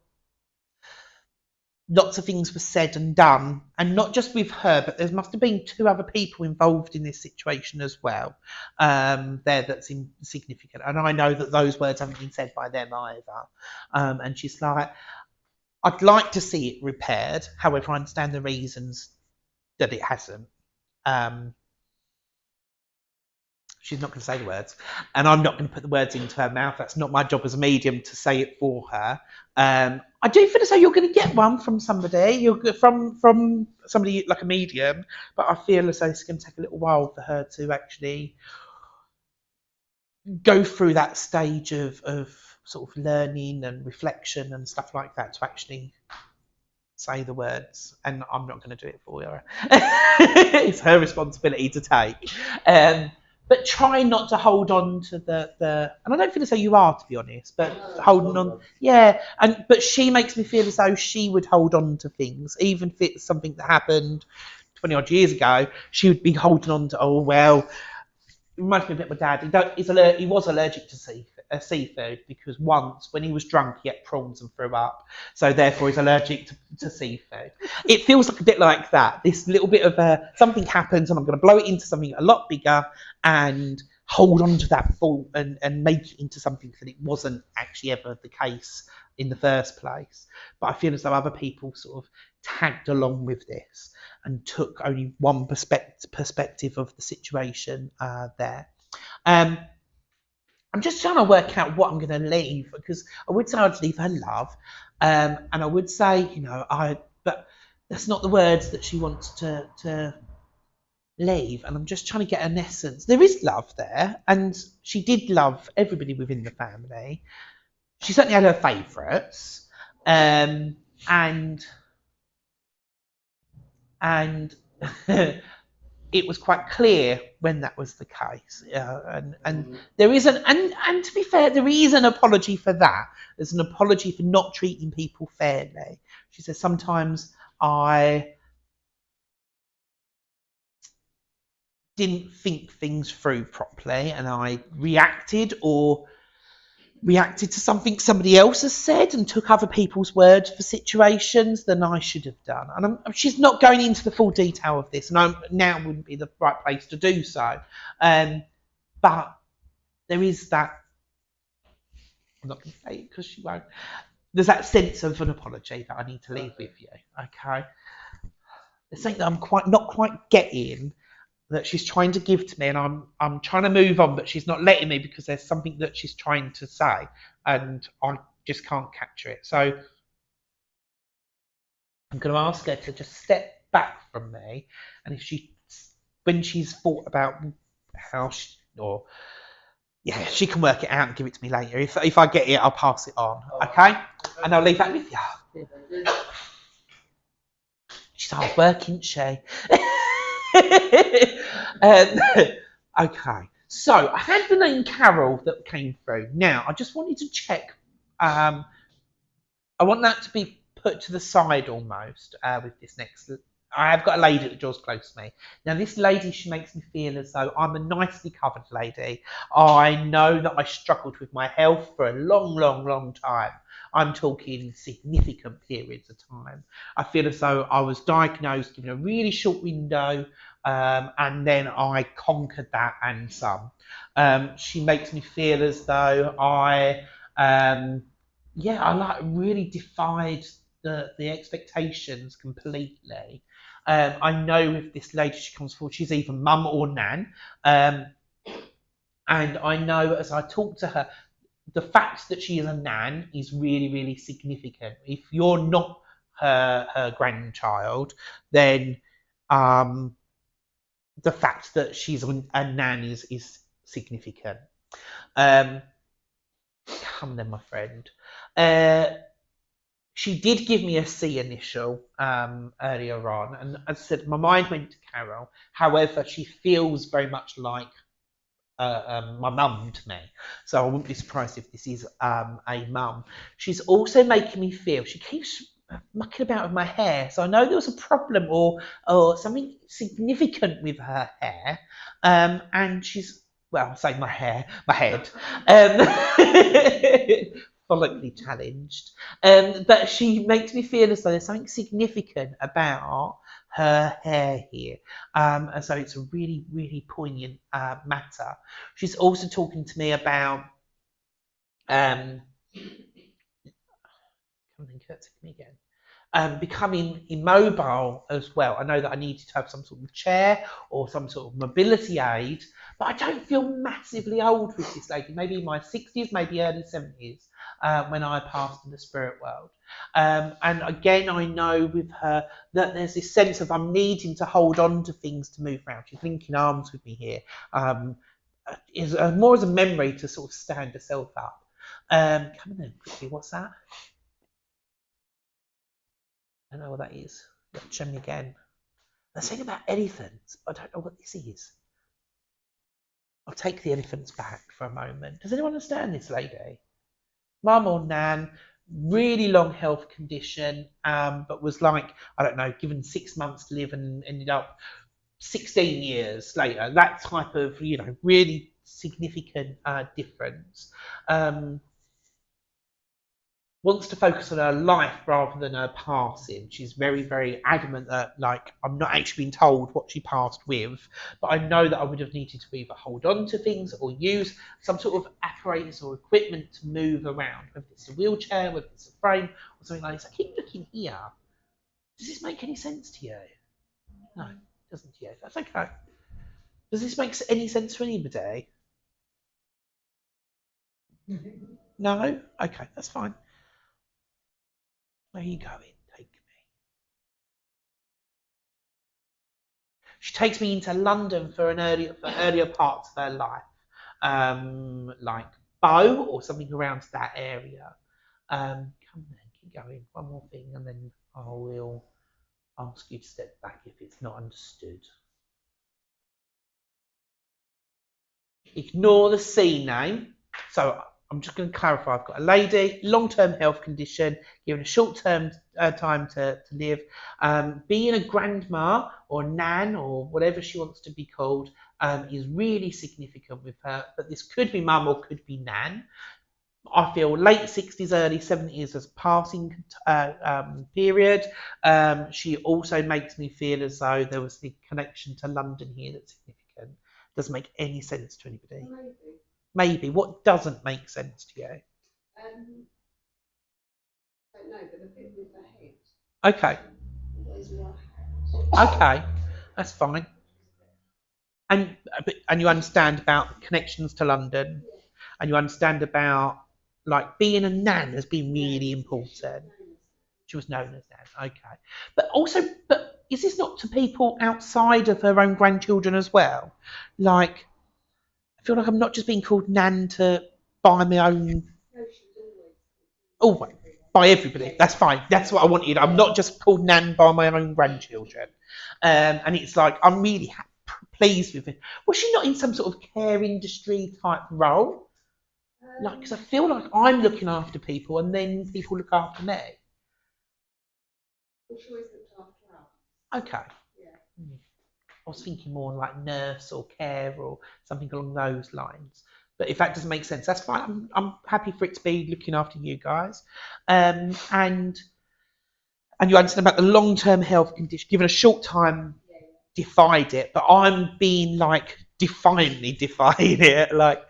lots of things were said and done, and not just with her, but there must have been two other people involved in this situation as well. That's insignificant, and I know that those words haven't been said by them either. And she's like, I'd like to see it repaired. However, I understand the reasons that it hasn't. She's not going to say the words, and I'm not going to put the words into her mouth. That's not my job as a medium to say it for her. I do feel as though you're going to get one from somebody. You're from somebody like a medium, but I feel as though it's going to take a little while for her to actually go through that stage of sort of learning and reflection and stuff like that to actually say the words. And I'm not going to do it for her. It's her responsibility to take. But try not to hold on to the and I don't feel as though you are, to be honest, but holding on, but she makes me feel as though she would hold on to things, even if it's something that happened 20 odd years ago. She would be holding on to, oh well, it reminds me a bit of my dad. He was allergic to seafood because once when he was drunk he ate prawns and threw up, so therefore he's allergic to seafood. It feels like a bit like that, this little bit of something happens and I'm going to blow it into something a lot bigger and hold on to that thought and make it into something that it wasn't actually ever the case in the first place. But I feel as though other people sort of tagged along with this and took only one perspective of the situation there. I'm just trying to work out what I'm going to leave, because I would say I'd leave her love, and I would say, but that's not the words that she wants to leave, and I'm just trying to get an essence. There is love there, and she did love everybody within the family. She certainly had her favourites, and it was quite clear when that was the case. And there is and to be fair, there is an apology for that. There's an apology for not treating people fairly. She says, sometimes I didn't think things through properly and I reacted to something somebody else has said and took other people's words for situations than I should have done. And she's not going into the full detail of this, and now wouldn't be the right place to do so. But there is that, I'm not going to say it because she won't, there's that sense of an apology that I need to leave with you, okay? There's something that I'm not quite getting, that she's trying to give to me, and I'm trying to move on, but she's not letting me because there's something that she's trying to say and I just can't capture it. So I'm going to ask her to just step back from me, and when she's thought about how she can work it out and give it to me later. If I get it, I'll pass it on, okay? And I'll leave that with you. She's hard working, isn't she? Okay, so I had the name Carol that came through. Now, I just wanted to check. I want that to be put to the side almost with this next. I have got a lady that draws close to me. Now, this lady, she makes me feel as though I'm a nicely covered lady. I know that I struggled with my health for a long, long, long time. I'm talking significant periods of time. I feel as though I was diagnosed in a really short window, and then I conquered that and some. She makes me feel as though I really defied the expectations completely. I know with this lady, she comes forward, she's either mum or nan. And I know as I talk to her, the fact that she is a nan is really, really significant. If you're not her grandchild, then the fact that she's a nan is significant. Come then, my friend. She did give me a C initial earlier on, and as I said, my mind went to Carol. However, she feels very much like my mum to me, so I wouldn't be surprised if this is a mum. She's also making me feel, she keeps mucking about with my hair, so I know there was a problem or something significant with her hair, and she's, well, say my head, follically challenged, but she makes me feel as though there's something significant about her hair here, and so it's a really, really poignant matter. She's also talking to me about becoming immobile as well. I know that I needed to have some sort of chair or some sort of mobility aid, but I don't feel massively old with this lady, maybe in my 60s, maybe early 70s, when I passed in the spirit world. And again, I know with her that there's this sense of I'm needing to hold on to things to move around. She's linking arms with me here. Is more as a memory to sort of stand herself up. Come on then, quickly, what's that? I don't know what that is. Show me again. They're saying about elephants, but I don't know what this is. I'll take the elephants back for a moment. Does anyone understand this lady? Mum or nan, really long health condition, but was like, I don't know, given 6 months to live and ended up 16 years later. That type of, really significant difference. Wants to focus on her life rather than her passing. She's very, very adamant that, I'm not actually being told what she passed with, but I know that I would have needed to either hold on to things or use some sort of apparatus or equipment to move around, whether it's a wheelchair, whether it's a frame, or something like this. I keep looking here. Does this make any sense to you? No, it doesn't to you. That's okay. Does this make any sense to anybody? No? Okay, that's fine. Where are you going? Take me. She takes me into London for earlier parts of her life, like Bow or something around that area. Come then, keep going. One more thing, and then I will ask you to step back if it's not understood. Ignore the C name. So I'm just going to clarify. I've got a lady, long-term health condition, given a short-term time to live. Being a grandma or nan or whatever she wants to be called is really significant with her. But this could be mum or could be nan. I feel late 60s, early 70s as a passing period. She also makes me feel as though there was the connection to London here that's significant. Doesn't make any sense to anybody. Maybe. What doesn't make sense to you? I don't know, but the thing with the head. Okay. Where's my head? Okay. That's fine. And you understand about connections to London, and you understand about like being a nan has been really important. She was known as nan. Okay. But is this not to people outside of her own grandchildren as well? Like, I feel like I'm not just being called nan to buy my own. Oh, by everybody. That's fine. That's what I wanted. I'm not just called nan by my own grandchildren. And it's like, I'm really pleased with it. Was she not in some sort of care industry type role? Like, because I feel like I'm looking after people and then people look after me. She always looked after us. Okay. Yeah. I was thinking more like nurse or care or something along those lines. But if that doesn't make sense, that's fine. I'm happy for it to be looking after you guys. And you understand about the long-term health condition, given a short time, defied it. But I'm being like defiantly defying it, like,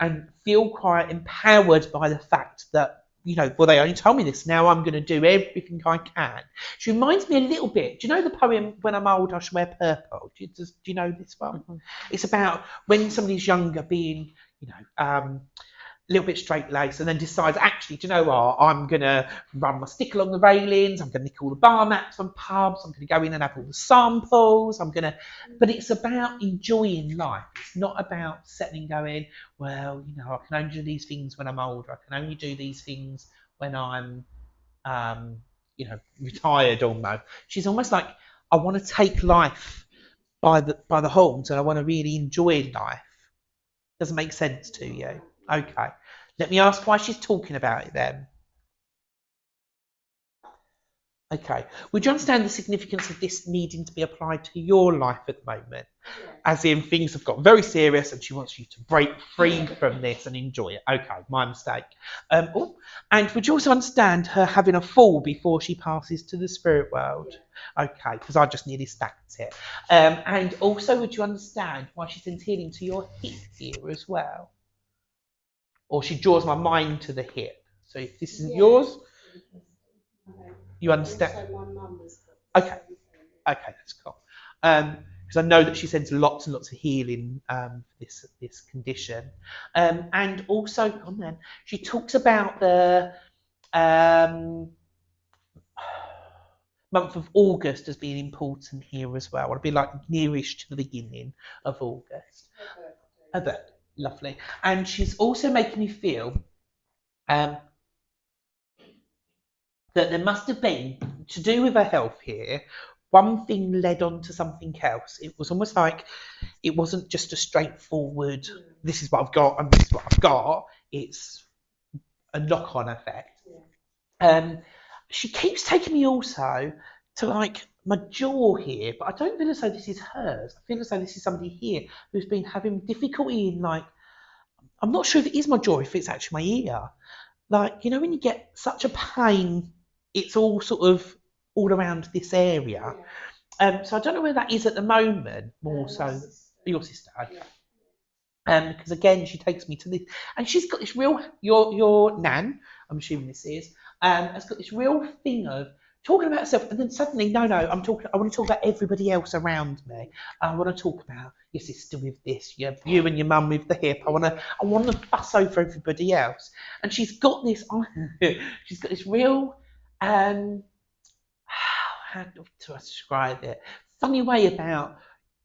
and feel quite empowered by the fact that, you know, well, they only told me this. Now I'm going to do everything I can. She reminds me a little bit. Do you know the poem, When I'm Old, I Shall Wear Purple? Do you know this one? Mm-hmm. It's about when somebody's younger being, you know, a little bit straight-laced and then decides, actually, do you know what? I'm going to run my stick along the railings. I'm going to nick all the bar mats from pubs. I'm going to go in and have all the samples. But it's about enjoying life. It's not about settling going, well, you know, I can only do these things when I'm older. I can only do these things when I'm, you know, retired almost. She's almost like, I want to take life by the horns and I want to really enjoy life. Doesn't make sense to you? Okay. Let me ask why she's talking about it then. Okay. Would you understand the significance of this needing to be applied to your life at the moment? Yeah. As in things have got very serious and she wants you to break free from this and enjoy it. Okay, my mistake. And would you also understand her having a fall before she passes to the spirit world? Yeah. Okay, because I just nearly stacked it. And also would you understand why she sends healing to your hip here as well? Or she draws my mind to the hip. So if this isn't yours, you understand. Okay, that's cool. Because I know that she sends lots and lots of healing for this condition. And also, she talks about the month of August as being important here as well. It'll be like nearish to the beginning of August. Lovely. And she's also making me feel that there must have been, to do with her health here, one thing led on to something else. It was almost like it wasn't just a straightforward, this is what I've got and this is what I've got. It's a knock-on effect. She keeps taking me also to like my jaw here, but I don't feel as though this is hers. I feel as though this is somebody here who's been having difficulty in, like, I'm not sure if it is my jaw, if it's actually my ear. Like, you know, when you get such a pain, it's all sort of all around this area. Yeah. So I don't know where that is at the moment, more so. Your sister. Okay. Yeah. Because again, she takes me to this, and she's got this real, your nan, I'm assuming this is, has got this real thing of talking about herself, and then suddenly, no, I want to talk about everybody else around me. I want to talk about your sister with this, you and your mum with the hip. I want to fuss over everybody else. And she's got this real, how do I describe it? Funny way about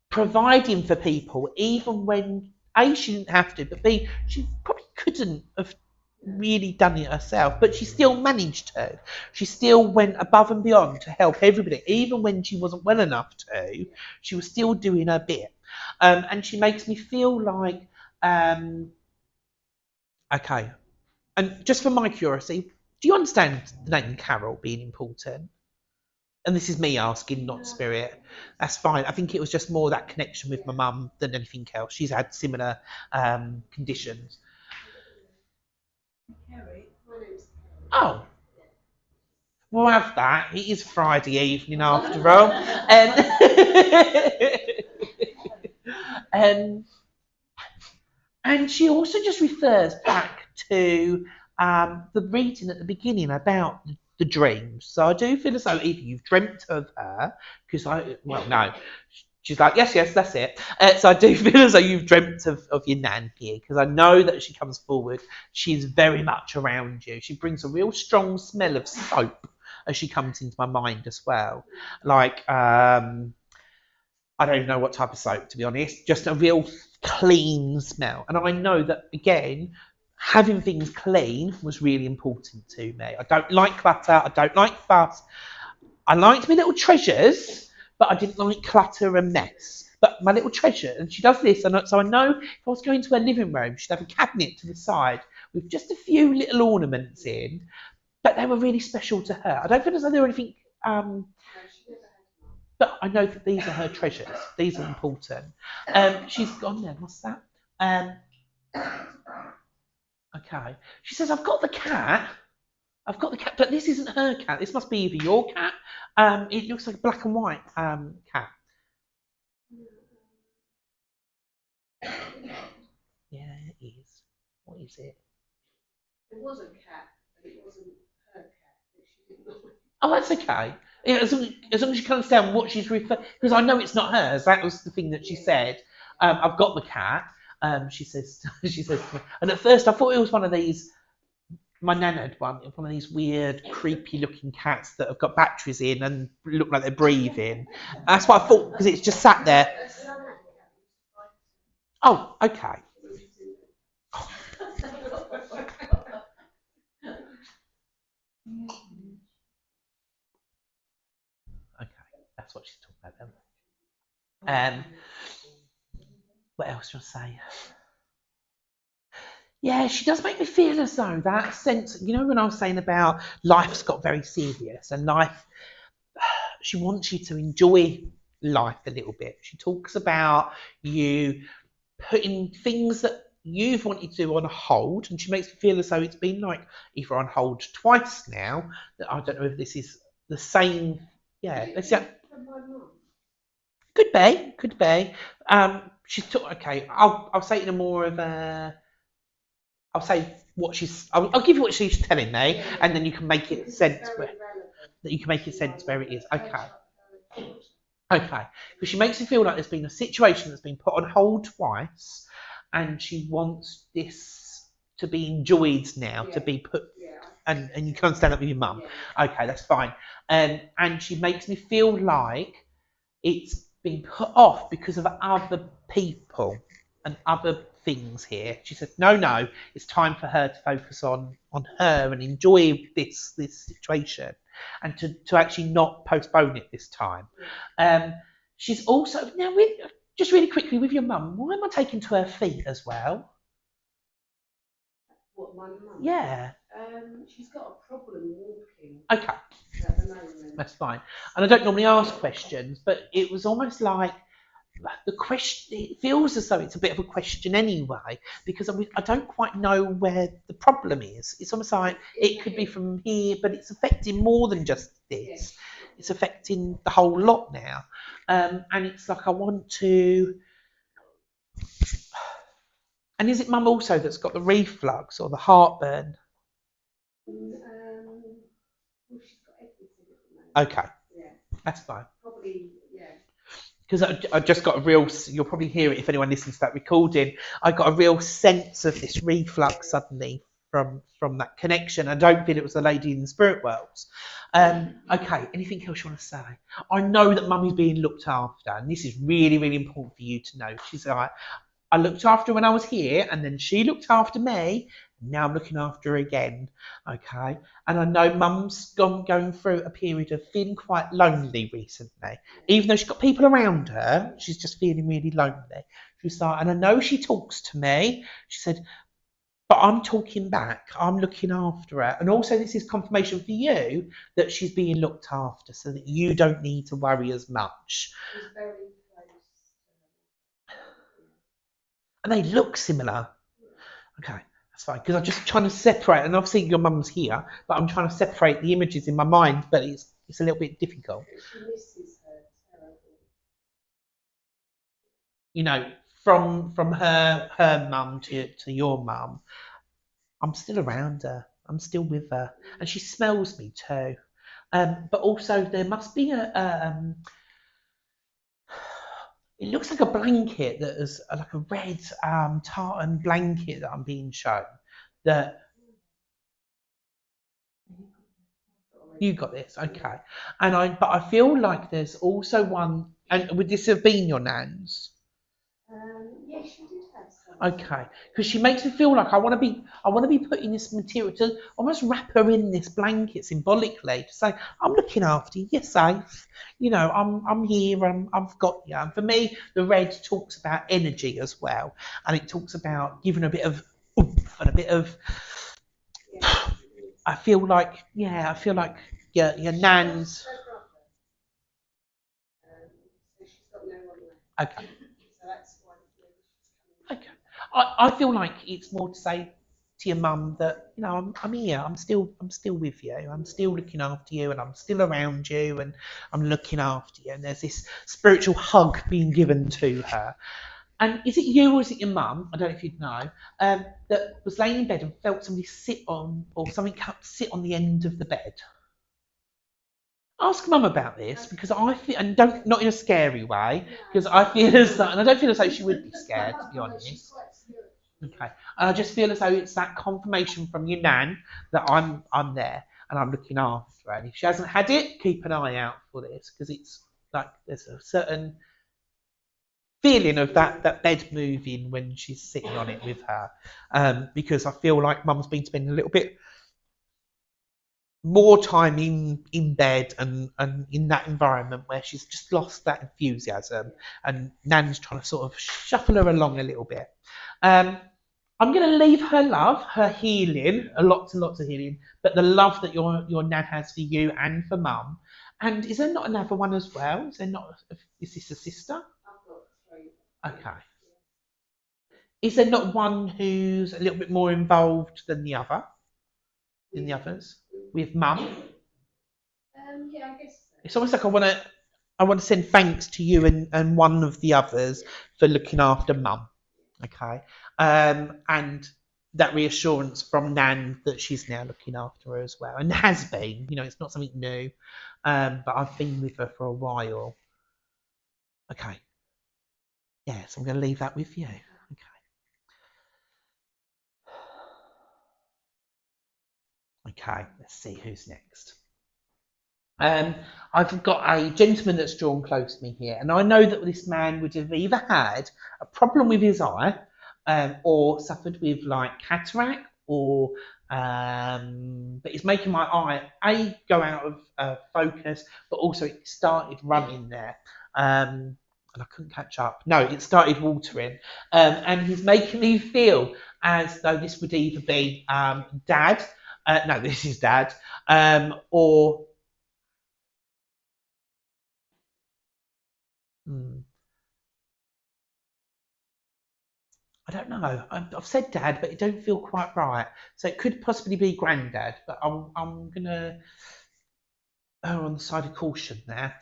providing for people, even when A, she didn't have to, but B, she probably couldn't have really done it herself, but she still managed to. She still went above and beyond to help everybody, even when she wasn't well enough to. She was still doing her bit, and she makes me feel like Okay. And just for my curiosity, do you understand the name Carol being important? And this is me asking, not spirit. That's fine. I think it was just more that connection with my mum than anything else. She's had similar conditions. Oh. We'll have that. It is Friday evening after all. And she also just refers back to the reading at the beginning about the dreams. So I do feel as though either you've dreamt of her, because no. She's like, yes, that's it. So I do feel as though you've dreamt of your nan here, because I know that she comes forward. She's very much around you. She brings a real strong smell of soap as she comes into my mind as well. Like, I don't even know what type of soap, to be honest. Just a real clean smell. And I know that, again, having things clean was really important to me. I don't like clutter. I don't like fuss. I liked my little treasures, but I didn't like clutter and mess. But my little treasure, and she does this, and so I know if I was going to her living room, she'd have a cabinet to the side with just a few little ornaments in, but they were really special to her. I don't feel as though they were anything, but I know that these are her treasures. These are important. She's gone then. What's that? Okay. She says, I've got the cat, but this isn't her cat. This must be either your cat. It looks like a black and white cat. Yeah, it is. What is it? It was a cat, but it wasn't her cat. She didn't know. Oh, that's okay. Yeah, as long as you can understand what she's referring, because I know it's not hers. That was the thing that she said. I've got the cat. She says to me, and at first I thought it was one of these. My nan had one of these weird, creepy-looking cats that have got batteries in and look like they're breathing. That's what I thought, because it's just sat there. Oh, okay. Okay, that's what she's talking about then. What else do I say? Yeah, she does make me feel as though that sense, when I was saying about life's got very serious and life, she wants you to enjoy life a little bit. She talks about you putting things that you've wanted to do on hold, and she makes me feel as though it's been like either on hold twice now. That I don't know if this is the same. Yeah, let's see. Could be. She's okay. I'll say it in a more of a. I'll say what she's. I'll give you what she's telling me, and then you can make it sense. Where it is. Okay. Because she makes me feel like there's been a situation that's been put on hold twice, and she wants this to be enjoyed now, to be put. And you can understand that with your mum. Okay, that's fine. And she makes me feel like it's been put off because of other people and other things here. She said, no, it's time for her to focus on her and enjoy this situation, and to actually not postpone it this time. She's also, now just really quickly with your mum, why am I taking to her feet as well? What, my mum? Yeah. She's got a problem walking. Okay. At the moment. That's fine. And I don't normally ask questions, but it was almost like the question, it feels as though it's a bit of a question anyway, because I don't quite know where the problem is. It's almost like it could be from here, but it's affecting more than just this. It's affecting the whole lot now. And it's like I want to... And is it mum also that's got the reflux or the heartburn? Well, she's got everything at the moment. Okay. Yeah. That's fine. Probably, yeah. Because I just got a real, you'll probably hear it if anyone listens to that recording, I got a real sense of this reflux suddenly from that connection. I don't feel it was the lady in the spirit worlds. Okay, anything else you want to say? I know that mummy's being looked after, and this is really, really important for you to know. She's like, I looked after her when I was here, and then she looked after me. Now I'm looking after her again, okay? And I know Mum's going through a period of feeling quite lonely recently. Even though she's got people around her, she's just feeling really lonely. She's like, and I know she talks to me. She said, but I'm talking back. I'm looking after her. And also this is confirmation for you that she's being looked after so that you don't need to worry as much. She's very close. And they look similar. Okay, that's fine. Because I'm just trying to separate, and obviously your mum's here, but I'm trying to separate the images in my mind, but it's a little bit difficult. She misses her terribly. You know, from her mum to your mum, I'm still around her. I'm still with her, and she smells me too. But also there must be it looks like a blanket that is like a red tartan blanket that I'm being shown. That you got this, okay? But I feel like there's also one, and would this have been your nan's? Yes, she did have some. Okay, because she makes me feel like I want to be putting this material to almost wrap her in this blanket symbolically to say I'm looking after you, you're safe, you know, I'm here, I've got you. And for me, the red talks about energy as well, and it talks about giving a bit of oomph and a bit of. I feel like your nan's. Her brother. So she's got no one left. Okay. So that's why she's coming. Okay. I feel like it's more to say to your mum that, you know, I'm here, I'm still with you, I'm still looking after you, and I'm still around you, and I'm looking after you, and there's this spiritual hug being given to her. And is it you or is it your mum? I don't know if you'd know, that was laying in bed and felt somebody sit on, or something sit on the end of the bed. Ask mum about this, because I feel, and don't, not in a scary way, because I feel as though, and I don't feel as though she would be scared, to be honest. Okay, and I just feel as though it's that confirmation from your nan that I'm there and I'm looking after her. And if she hasn't had it, keep an eye out for this, because it's like there's a certain feeling of that bed moving when she's sitting on it with her, because I feel like mum's been spending a little bit more time in bed and in that environment where she's just lost that enthusiasm, and nan's trying to sort of shuffle her along a little bit. I'm going to leave her love, her healing, lots and lots of healing, but the love that your nan has for you and for mum. And is there not another one as well? Is this a sister? I've got three. Okay. Is there not one who's a little bit more involved than the others? With mum? Yeah, I guess so. It's almost like I want to send thanks to you and one of the others for looking after mum. Okay. And that reassurance from nan that she's now looking after her as well, and has been, you know, it's not something new, but I've been with her for a while. Okay. Yeah, so I'm going to leave that with you. Okay, let's see who's next. I've got a gentleman that's drawn close to me here, and I know that this man would have either had a problem with his eye, or suffered with like cataract, or but it's making my eye go out of focus, but also it started running there, and I couldn't catch up. No, it started watering, and he's making me feel as though this would either be dad. No, this is dad, or I don't know. I've said dad, but it don't feel quite right. So it could possibly be granddad, but I'm gonna err on the side of caution there.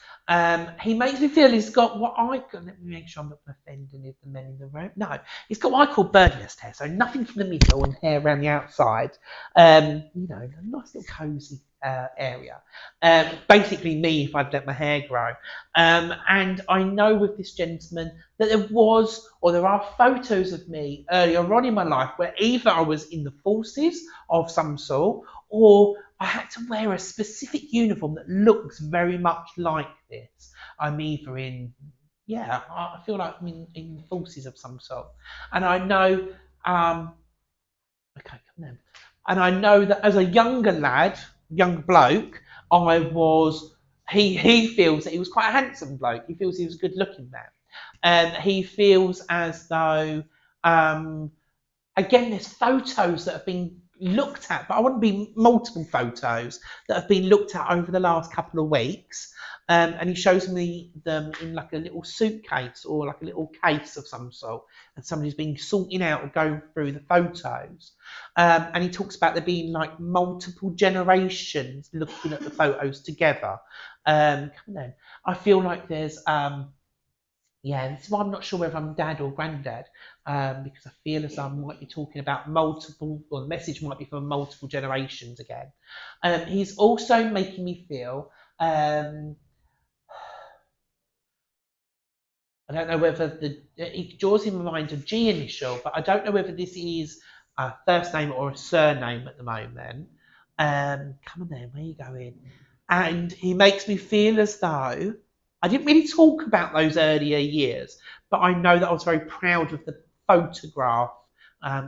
He makes me feel he's got what I got. Let me make sure I'm not going to offend any of the men in the room. No, he's got what I call bird nest hair, so nothing from the middle and hair around the outside. You know, a nice little cosy area. Basically, me if I'd let my hair grow. And I know with this gentleman that there are photos of me earlier on in my life where either I was in the forces of some sort, or I had to wear a specific uniform that looks very much like this. I'm either in, I feel like I'm in the forces of some sort. And I know, okay, come And I know that as a younger lad, young bloke, he feels that he was quite a handsome bloke. He feels he was a good looking man. And he feels as though, again, there's photos that have been looked at, but I want to be multiple photos that have been looked at over the last couple of weeks. And he shows me them in like a little suitcase or like a little case of some sort, and somebody's been sorting out or going through the photos. And he talks about there being like multiple generations looking at the photos together. Come on. I feel like there's this is why I'm not sure whether I'm dad or granddad, because I feel as though I might be talking about multiple, or the message might be for multiple generations again. He's also making me feel, I don't know whether it draws in my mind a G initial, but I don't know whether this is a first name or a surname at the moment. Come on then, where are you going? And he makes me feel as though, I didn't really talk about those earlier years, but I know that I was very proud of the photograph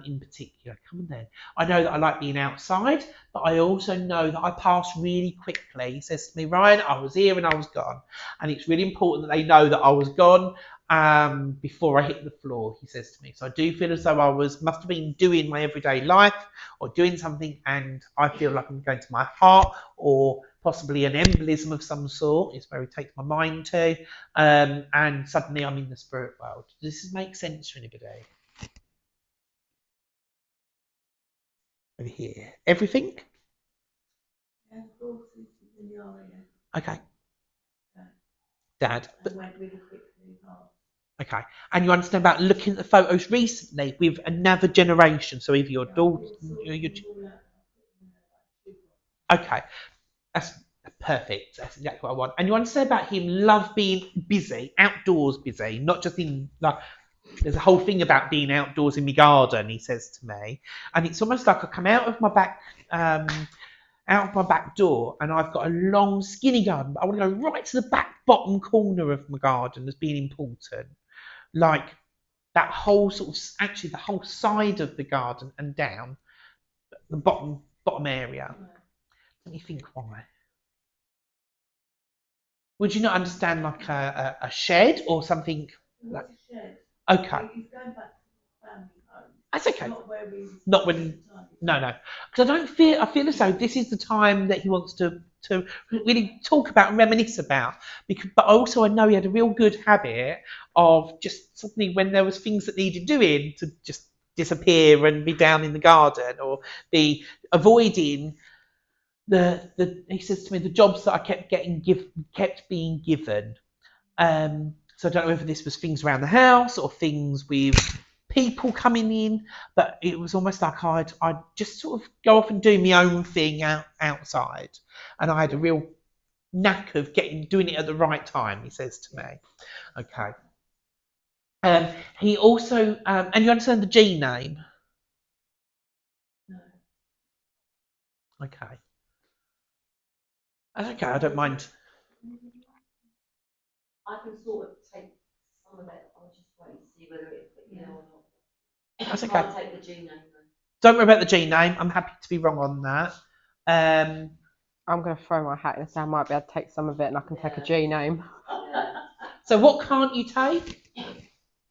in particular. Come on then. I know that I like being outside, but I also know that I pass really quickly. He says to me, Ryan, I was here and I was gone. And it's really important that they know that I was gone before I hit the floor, he says to me. So I do feel as though I must have been doing my everyday life or doing something, and I feel like I'm going to my heart, or possibly an embolism of some sort is where he takes my mind to, and suddenly I'm in the spirit world. Does this make sense to anybody? Over here. Everything? Yeah, horses in the area. Okay. Yeah. Dad. And went really quickly past. Okay. And you understand about looking at the photos recently with another generation, so either your daughter... Okay. That's perfect. That's exactly what I want. And you understand about him love being busy, outdoors busy, not just in like... There's a whole thing about being outdoors in my garden, he says to me. And it's almost like I come out of my back door, and I've got a long, skinny garden, but I want to go right to the back bottom corner of my garden as being important. Like that whole sort of, actually the whole side of the garden and down, the bottom area. Let me think why. Would you not understand like a shed or something? Like, a shed? Okay. He's going back to the family home. That's okay. Not when. No. Because I feel as though this is the time that he wants to really talk about and reminisce about. But also I know he had a real good habit of just suddenly, when there was things that needed doing, to just disappear and be down in the garden, or be avoiding he says to me, the jobs that I kept being given. So I don't know whether this was things around the house or things with people coming in, but it was almost like I'd just sort of go off and do my own thing outside, and I had a real knack of doing it at the right time, he says to me. Okay. He also, and you understand the G name? No. Okay. That's okay, I don't mind. I can sort of take some of it. I'll just wait and see whether it fit or not. That's okay. I'll take the G name though. Don't worry about the G name. I'm happy to be wrong on that. I'm going to throw my hat in and say I might be able to take some of it, and I can take a G name. So what can't you take?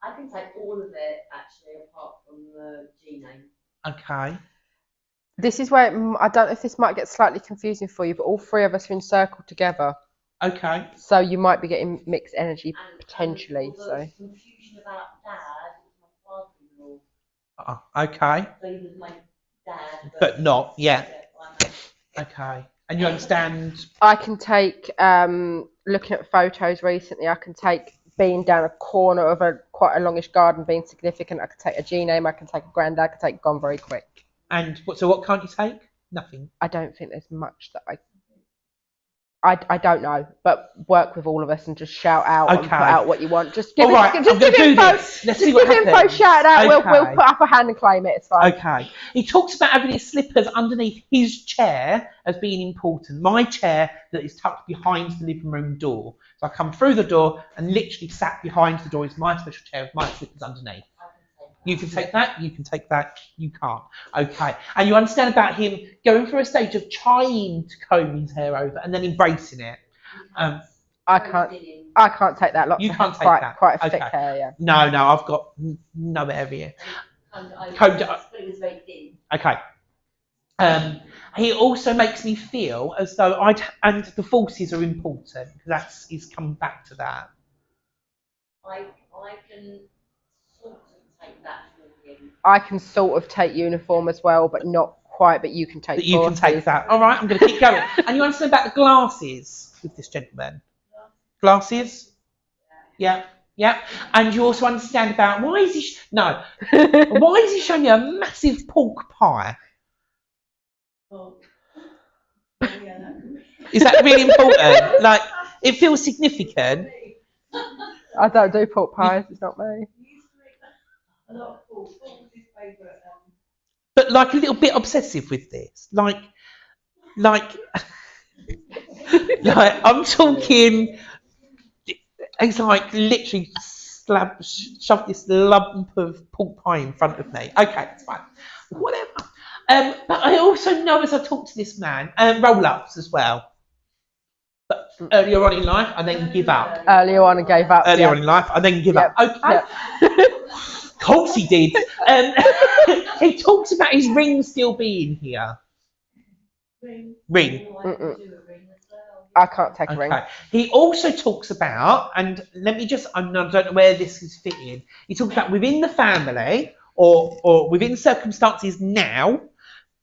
I can take all of it, actually, apart from the G name. Okay. This is where I don't know if this might get slightly confusing for you, but all three of us are encircled together. Okay. So you might be getting mixed energy potentially. And so confusion about dad, it was my father-in-law. Okay. So he was my dad, but not yet. Okay. And you understand? I can take looking at photos recently. I can take being down a corner of quite a longish garden being significant. I can take a G name. I can take a granddad. I can take gone very quick. And so what can't you take? Nothing. I don't think there's much that I don't know, but work with all of us and just shout out and put out what you want. Just give Let's see what happens. info, shout it out. We'll put up a hand and claim it. It's fine. Okay. He talks about having his slippers underneath his chair as being important. My chair that is tucked behind the living room door. So I come through the door and literally sat behind the door is my special chair with my slippers underneath. You can take that, you can take that, you can't. Okay. And you understand about him going through a stage of trying to comb his hair over and then embracing it. I can't take that. You can't take that. Quite a thick Okay. hair, yeah. No, I've got no area. But it was very thin. Okay. He also makes me feel as though and the forces are important. He's come back to that. I can sort of take that for him. I can sort of take uniform as well, but not quite. But you can take. But you can take that. All right, I'm going to keep going. And you understand about the glasses with this gentleman? Glasses? Yeah. And you also understand about why is he showing me a massive pork pie? Well, yeah, Is that really important? Like, it feels significant. I don't do pork pies. It's not me. a lot of pork. Pork was his favourite. But like a little bit obsessive with this. Like I'm talking. It's like literally shove this lump of pork pie in front of me. Okay, it's fine. Whatever. But I also know as I talk to this man, roll-ups as well. But earlier on in life, I then give up. Earlier on, I gave up. Earlier on in life, I then give up. Okay. Yep. Of course he did. He talks about his ring still being here. Ring. I can't take a ring. Okay. He also talks about, and let me just, I don't know where this is fitting. He talks about within the family or within circumstances now,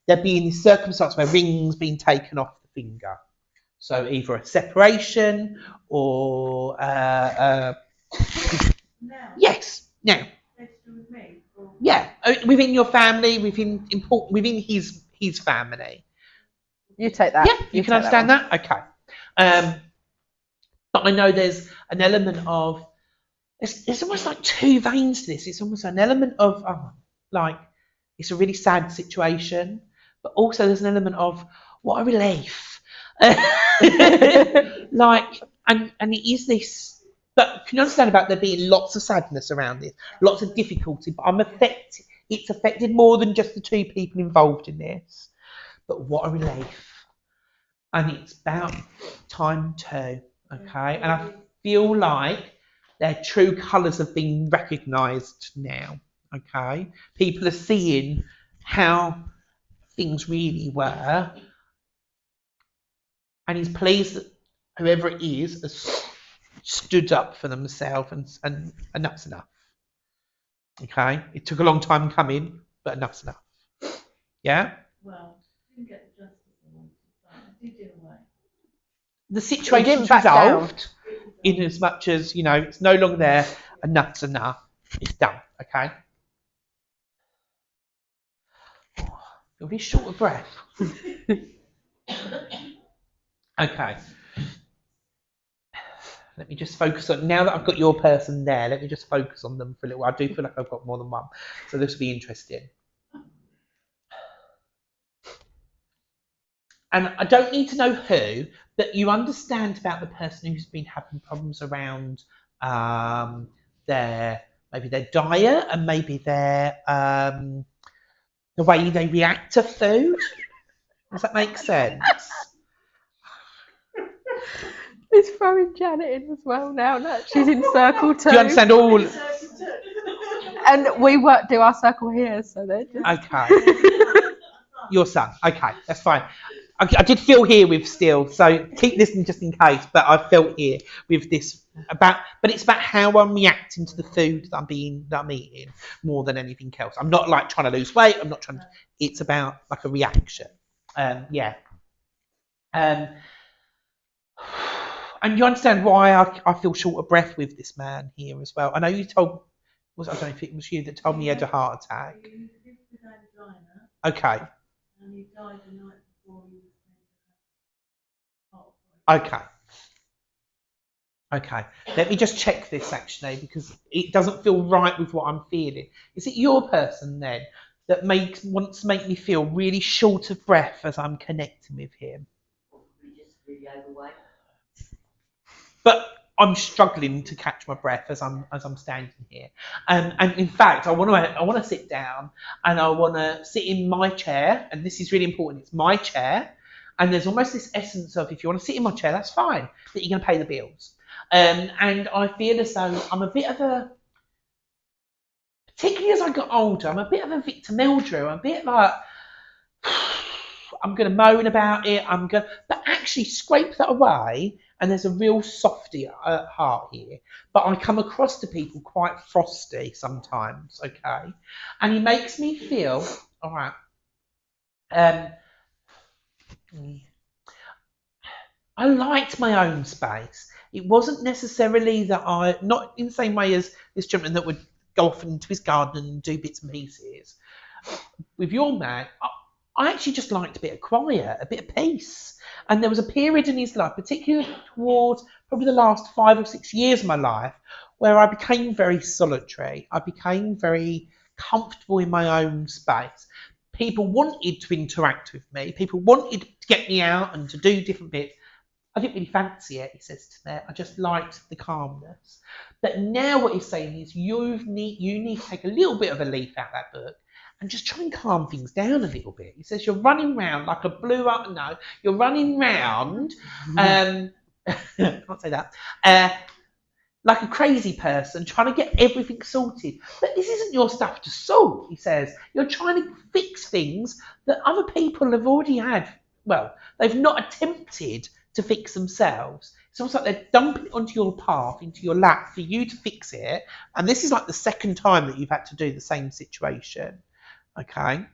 there being this circumstance where rings being taken off the finger. So either a separation or yes, now. Yeah, within your family, within his family. You take that. Yeah, you can understand that. Okay. But I know there's an element of there's almost like two veins to this. It's almost an element of like it's a really sad situation, but also there's an element of what a relief. Like and it is this. But can you understand about there being lots of sadness around this, lots of difficulty? But it's affected more than just the two people involved in this. But what a relief. And it's about time too, okay? And I feel like their true colours have been recognised now, okay? People are seeing how things really were. And he's pleased that whoever it is has stood up for themselves and enough's enough. Okay? It took a long time coming, but enough's enough. Yeah? Well, didn't get the justice I wanted, but I did in a way. The situation's resolved in as much as, it's no longer there, enough's enough. It's done, okay? You're really short of breath. Okay. Let me just focus on, now that I've got your person there, let me just focus on them for a little while. I do feel like I've got more than one, so this will be interesting. And I don't need to know who, but you understand about the person who's been having problems around their diet and maybe their the way they react to food. Does that make sense? It's throwing Janet in as well now. That she's in circle two. Do you understand all? And we do our circle here, so they're just... Okay. Your son. Okay, that's fine. I did feel here with still, so keep listening just in case. But I felt here with this but it's about how I'm reacting to the food that I'm eating more than anything else. I'm not like trying to lose weight. I'm not trying to. It's about like a reaction. Yeah. And you understand why I feel short of breath with this man here as well. I know you I don't know if it was you that told me he had a heart attack. He lived with angina. Okay. And he died the night before he was going to have heart operation. Okay. Let me just check this actually because it doesn't feel right with what I'm feeling. Is it your person then that wants to make me feel really short of breath as I'm connecting with him? Probably just really overweight. But I'm struggling to catch my breath as I'm standing here, and in fact, I want to sit down, and I want to sit in my chair, and this is really important. It's my chair, and there's almost this essence of, if you want to sit in my chair, that's fine, but you're going to pay the bills. And I feel as though I'm a bit of a, particularly as I got older, I'm a bit of a Victor Meldrew. I'm a bit like, I'm going to moan about it. But actually scrape that away, and there's a real softy heart here. But I come across to people quite frosty sometimes, okay? And he makes me feel, all right. I liked my own space. It wasn't necessarily that not in the same way as this gentleman that would go off into his garden and do bits and pieces. With your man, I actually just liked a bit of quiet, a bit of peace. And there was a period in his life, particularly towards probably the last 5 or 6 years of my life, where I became very solitary. I became very comfortable in my own space. People wanted to interact with me. People wanted to get me out and to do different bits. I didn't really fancy it, he says to me. I just liked the calmness. But now what he's saying is you need to take a little bit of a leaf out of that book and just try and calm things down a little bit. He says you're running round like a you're running round, I can't say that, like a crazy person trying to get everything sorted. But this isn't your stuff to sort, he says. You're trying to fix things that other people have already had. Well, they've not attempted to fix themselves. It's almost like they're dumping it onto your path, into your lap for you to fix it. And this is like the second time that you've had to do the same situation. Okay?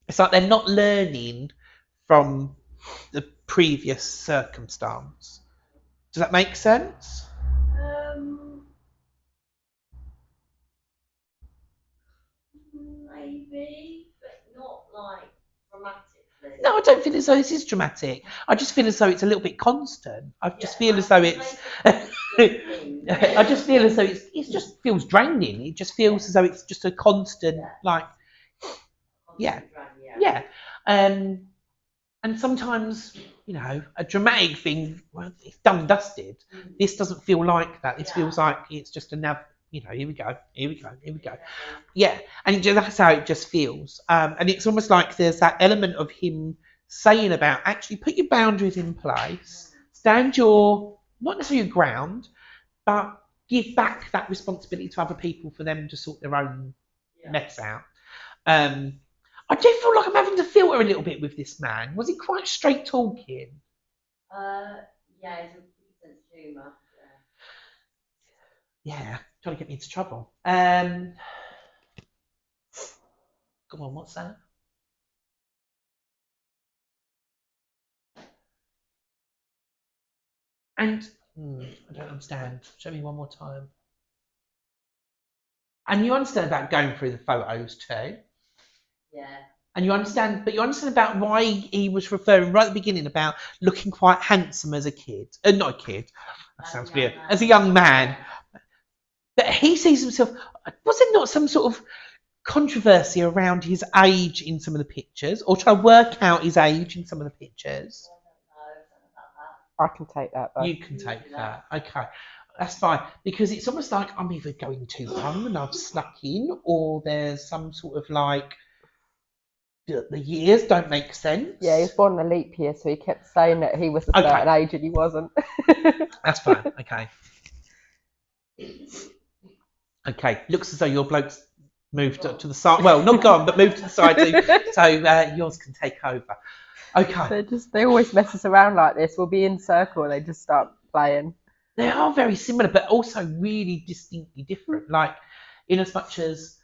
It's like they're not learning from the previous circumstance. Does that make sense? Maybe, but not like dramatically. No, I don't feel as though this is dramatic. I just feel as though it's a little bit constant. I just feel as though it's I just feel as though it just feels draining. It just feels as though it's just a constant, yeah. And sometimes, a dramatic thing, well, it's done and dusted. This doesn't feel like that. This feels like it's just here we go. Yeah, and that's how it just feels. And it's almost like there's that element of him saying about actually put your boundaries in place, stand your, not necessarily your ground, but give back that responsibility to other people for them to sort their own mess out. I do feel like I'm having to filter a little bit with this man. Was he quite straight talking? Yeah, he's a good sense of humour. Yeah, trying to get me into trouble. Come on, what's that? And I don't understand. Show me one more time. And you understand about going through the photos too? Yeah. And you understand about why he was referring right at the beginning about looking quite handsome as a kid. Not a kid. That sounds weird. As a young man. But he sees himself. Was there not some sort of controversy around his age in some of the pictures, or try to work out his age in some of the pictures? I can take that, though. You can take that. Okay. That's fine. Because it's almost like I'm either going too young and I've snuck in, or there's some sort of the years don't make sense. Yeah, he was born in a leap year, so he kept saying that he was a certain age and he wasn't. That's fine. Okay. Okay. Looks as though your bloke's moved to the side. Well, not gone, but moved to the side so yours can take over. Okay. They always mess us around like this. We'll be in circle and they just start playing. They are very similar, but also really distinctly different. Like, in as much as,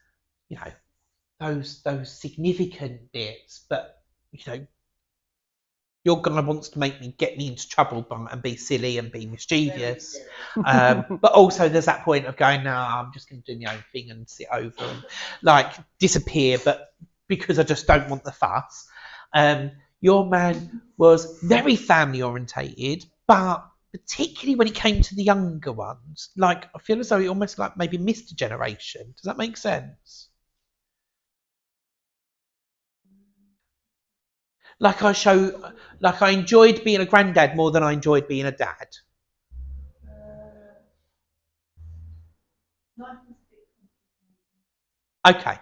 those significant bits, but your guy wants to get me into trouble and be silly and be mischievous, but also there's that point of going, no, I'm just going to do my own thing and sit over and disappear, but because I just don't want the fuss. Your man was very family orientated, but particularly when it came to the younger ones, I feel as though he almost maybe missed a generation. Does that make sense? I enjoyed being a granddad more than I enjoyed being a dad. Life is a bit Okay,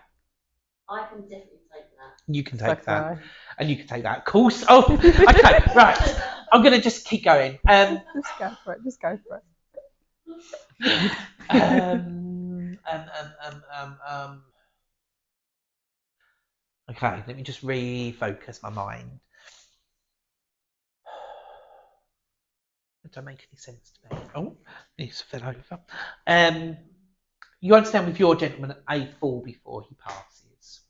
I can definitely take that. you can So take can that. I. And you can take that. Of course. Oh, okay, right. I'm going to just keep going. Just go for it. Just go for it. Okay, let me just refocus my mind. That don't make any sense to me. Oh, this fell over. You understand with your gentleman a fall before he passes.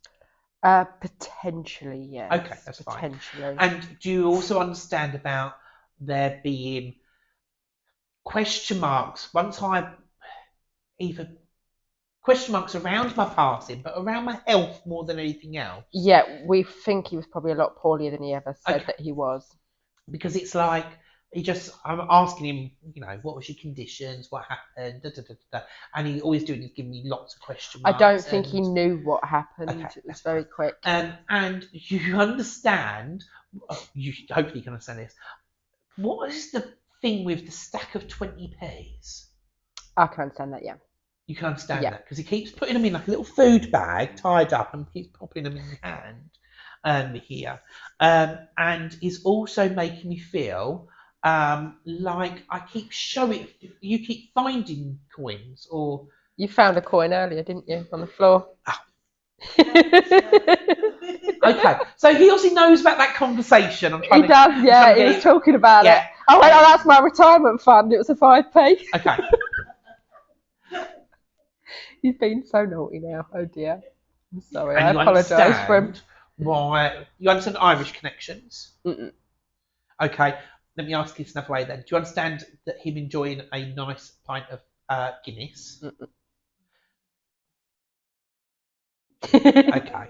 Potentially, yes. Okay, that's fine. Potentially. And do you also understand about there being question marks once I either question marks around my passing, but around my health more than anything else? Yeah, we think he was probably a lot poorlier than he ever said Okay. that he was. Because it's like I'm asking him, what was your conditions, what happened, and he always doing is giving me lots of question I marks. don't think he knew what happened. Okay, It was that's very quick. And you understand, you hopefully can understand this. What is the thing with the stack of 20p's? I can understand that, yeah. You can understand Yeah. that because he keeps putting them in like a little food bag tied up and keeps popping them in your hand here. And is also making me feel like I keep showing, you keep finding coins or. You found a coin earlier, didn't you, on the floor? Oh. Okay, so he also knows about that conversation. He does, yeah. He was talking about it. I went, oh, that's my retirement fund. It was a 5p. Okay. He's been so naughty now. Oh dear. I'm sorry. And I you apologise for him. understand why you understand Irish connections. Mm-mm. Okay, let me ask you this another way then. Do you understand that him enjoying a nice pint of Guinness? Okay,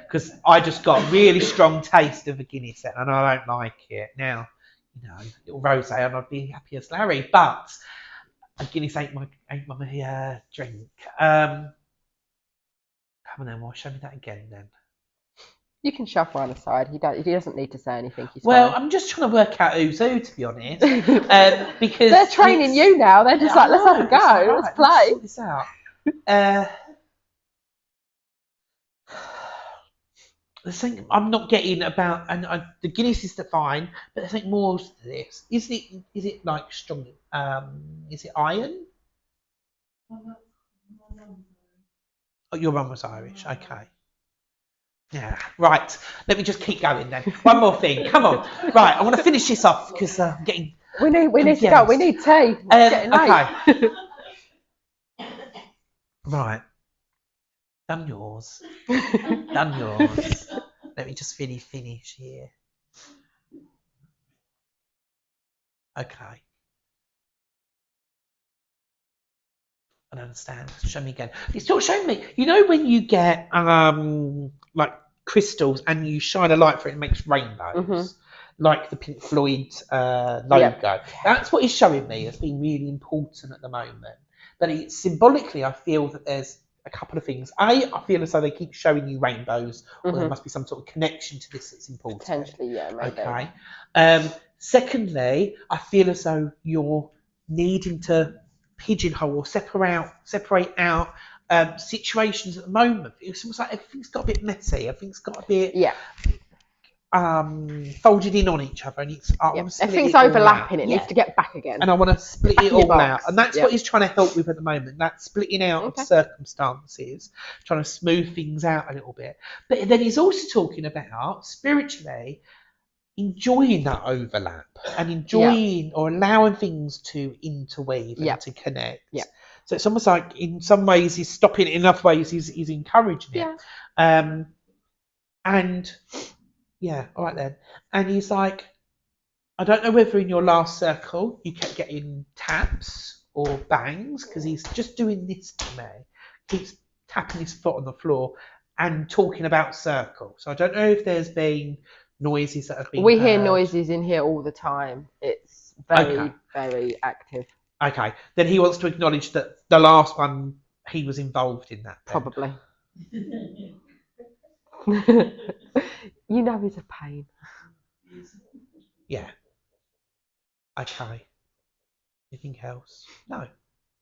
because I just got a really strong taste of a Guinness and I don't like it. Now, little rosé and I'd be happy as Larry, but a Guinness ain't my drink. Come on then, well, show me that again then. You can shove one aside. He doesn't need to say anything. He's Well, fine. I'm just trying to work out who's who, to be honest. Because they're training you now. They're just like, let's have a go. Right, let's play. Sort this out. The thing I'm not getting about, and the Guinness is fine, but I think more to this. Is it like strong? Is it iron? Oh, your mum was Irish. Okay. Yeah. Right. Let me just keep going then. One more thing. Come on. Right. I want to finish this off because I'm getting. We need to go. We need tea. It's getting late. Okay. Right. Done yours. Done yours. Let me just finish here. Okay. I don't understand. Show me again. It's not showing me. You know when you get like crystals and you shine a light for it, it makes rainbows, like the Pink Floyd logo. Yep. That's what it's showing me as being really important at the moment. But symbolically, I feel that there's a couple of things. I feel as though they keep showing you rainbows, or there must be some sort of connection to this that's important. Potentially, yeah, maybe. Okay. Secondly, I feel as though you're needing to pigeonhole or separate out situations at the moment. It's almost like everything's got a bit messy. Everything's got a bit folded in on each other, and it's everything's overlapping. It needs to get back again. And I want to split it all out, and that's what he's trying to help with at the moment. That splitting out of circumstances, trying to smooth things out a little bit. But then he's also talking about spiritually enjoying that overlap and enjoying or allowing things to interweave and to connect. Yeah. So it's almost like in some ways he's stopping it, in other ways he's encouraging it. And yeah, all right then. And he's like, I don't know whether in your last circle you kept getting taps or bangs, because he's just doing this to me. Keeps tapping his foot on the floor and talking about circle. So I don't know if there's been noises that have been heard. Hear noises in here all the time. It's very, very active. Okay. Then he wants to acknowledge that the last one, he was involved in that. Then. Probably. You know he's a pain. Yeah. Okay. Anything else? No.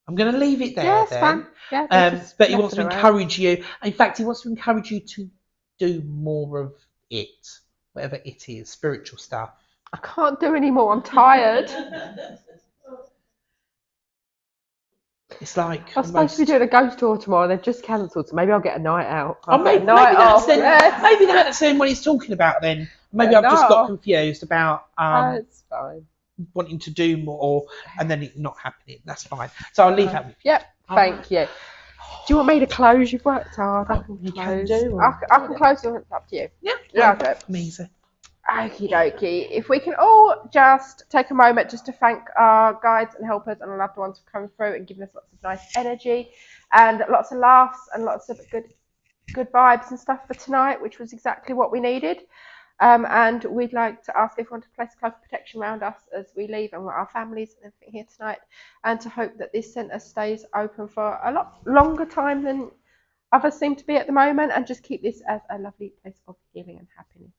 I'm going to leave it there Yeah, it's then. fun. Yeah, they're just But he wants to messing around. encourage you. In fact, he wants to encourage you to do more of it, whatever it is, spiritual stuff. I can't do any more. I'm tired. It's like I was supposed to be doing a ghost tour tomorrow. They've just cancelled, so maybe I'll get a night out. I'll get a night off. Maybe that's then what he's talking about. Then maybe I've just got confused about It's fine. wanting to do more and then it not happening. That's fine. So I'll leave that with you. Yep. Thank you. Do you want me to close? You've worked hard. I can You close. can do. I can close. It's up to you. Yeah. Yeah. Okay. Amazing. Okie dokie. If we can all just take a moment just to thank our guides and helpers and our loved ones for coming through and giving us lots of nice energy and lots of laughs and lots of good vibes and stuff for tonight, which was exactly what we needed. And we'd like to ask everyone to place a cloak of protection around us as we leave and with our families and everything here tonight, and to hope that this centre stays open for a lot longer time than others seem to be at the moment, and just keep this as a lovely place of healing and happiness.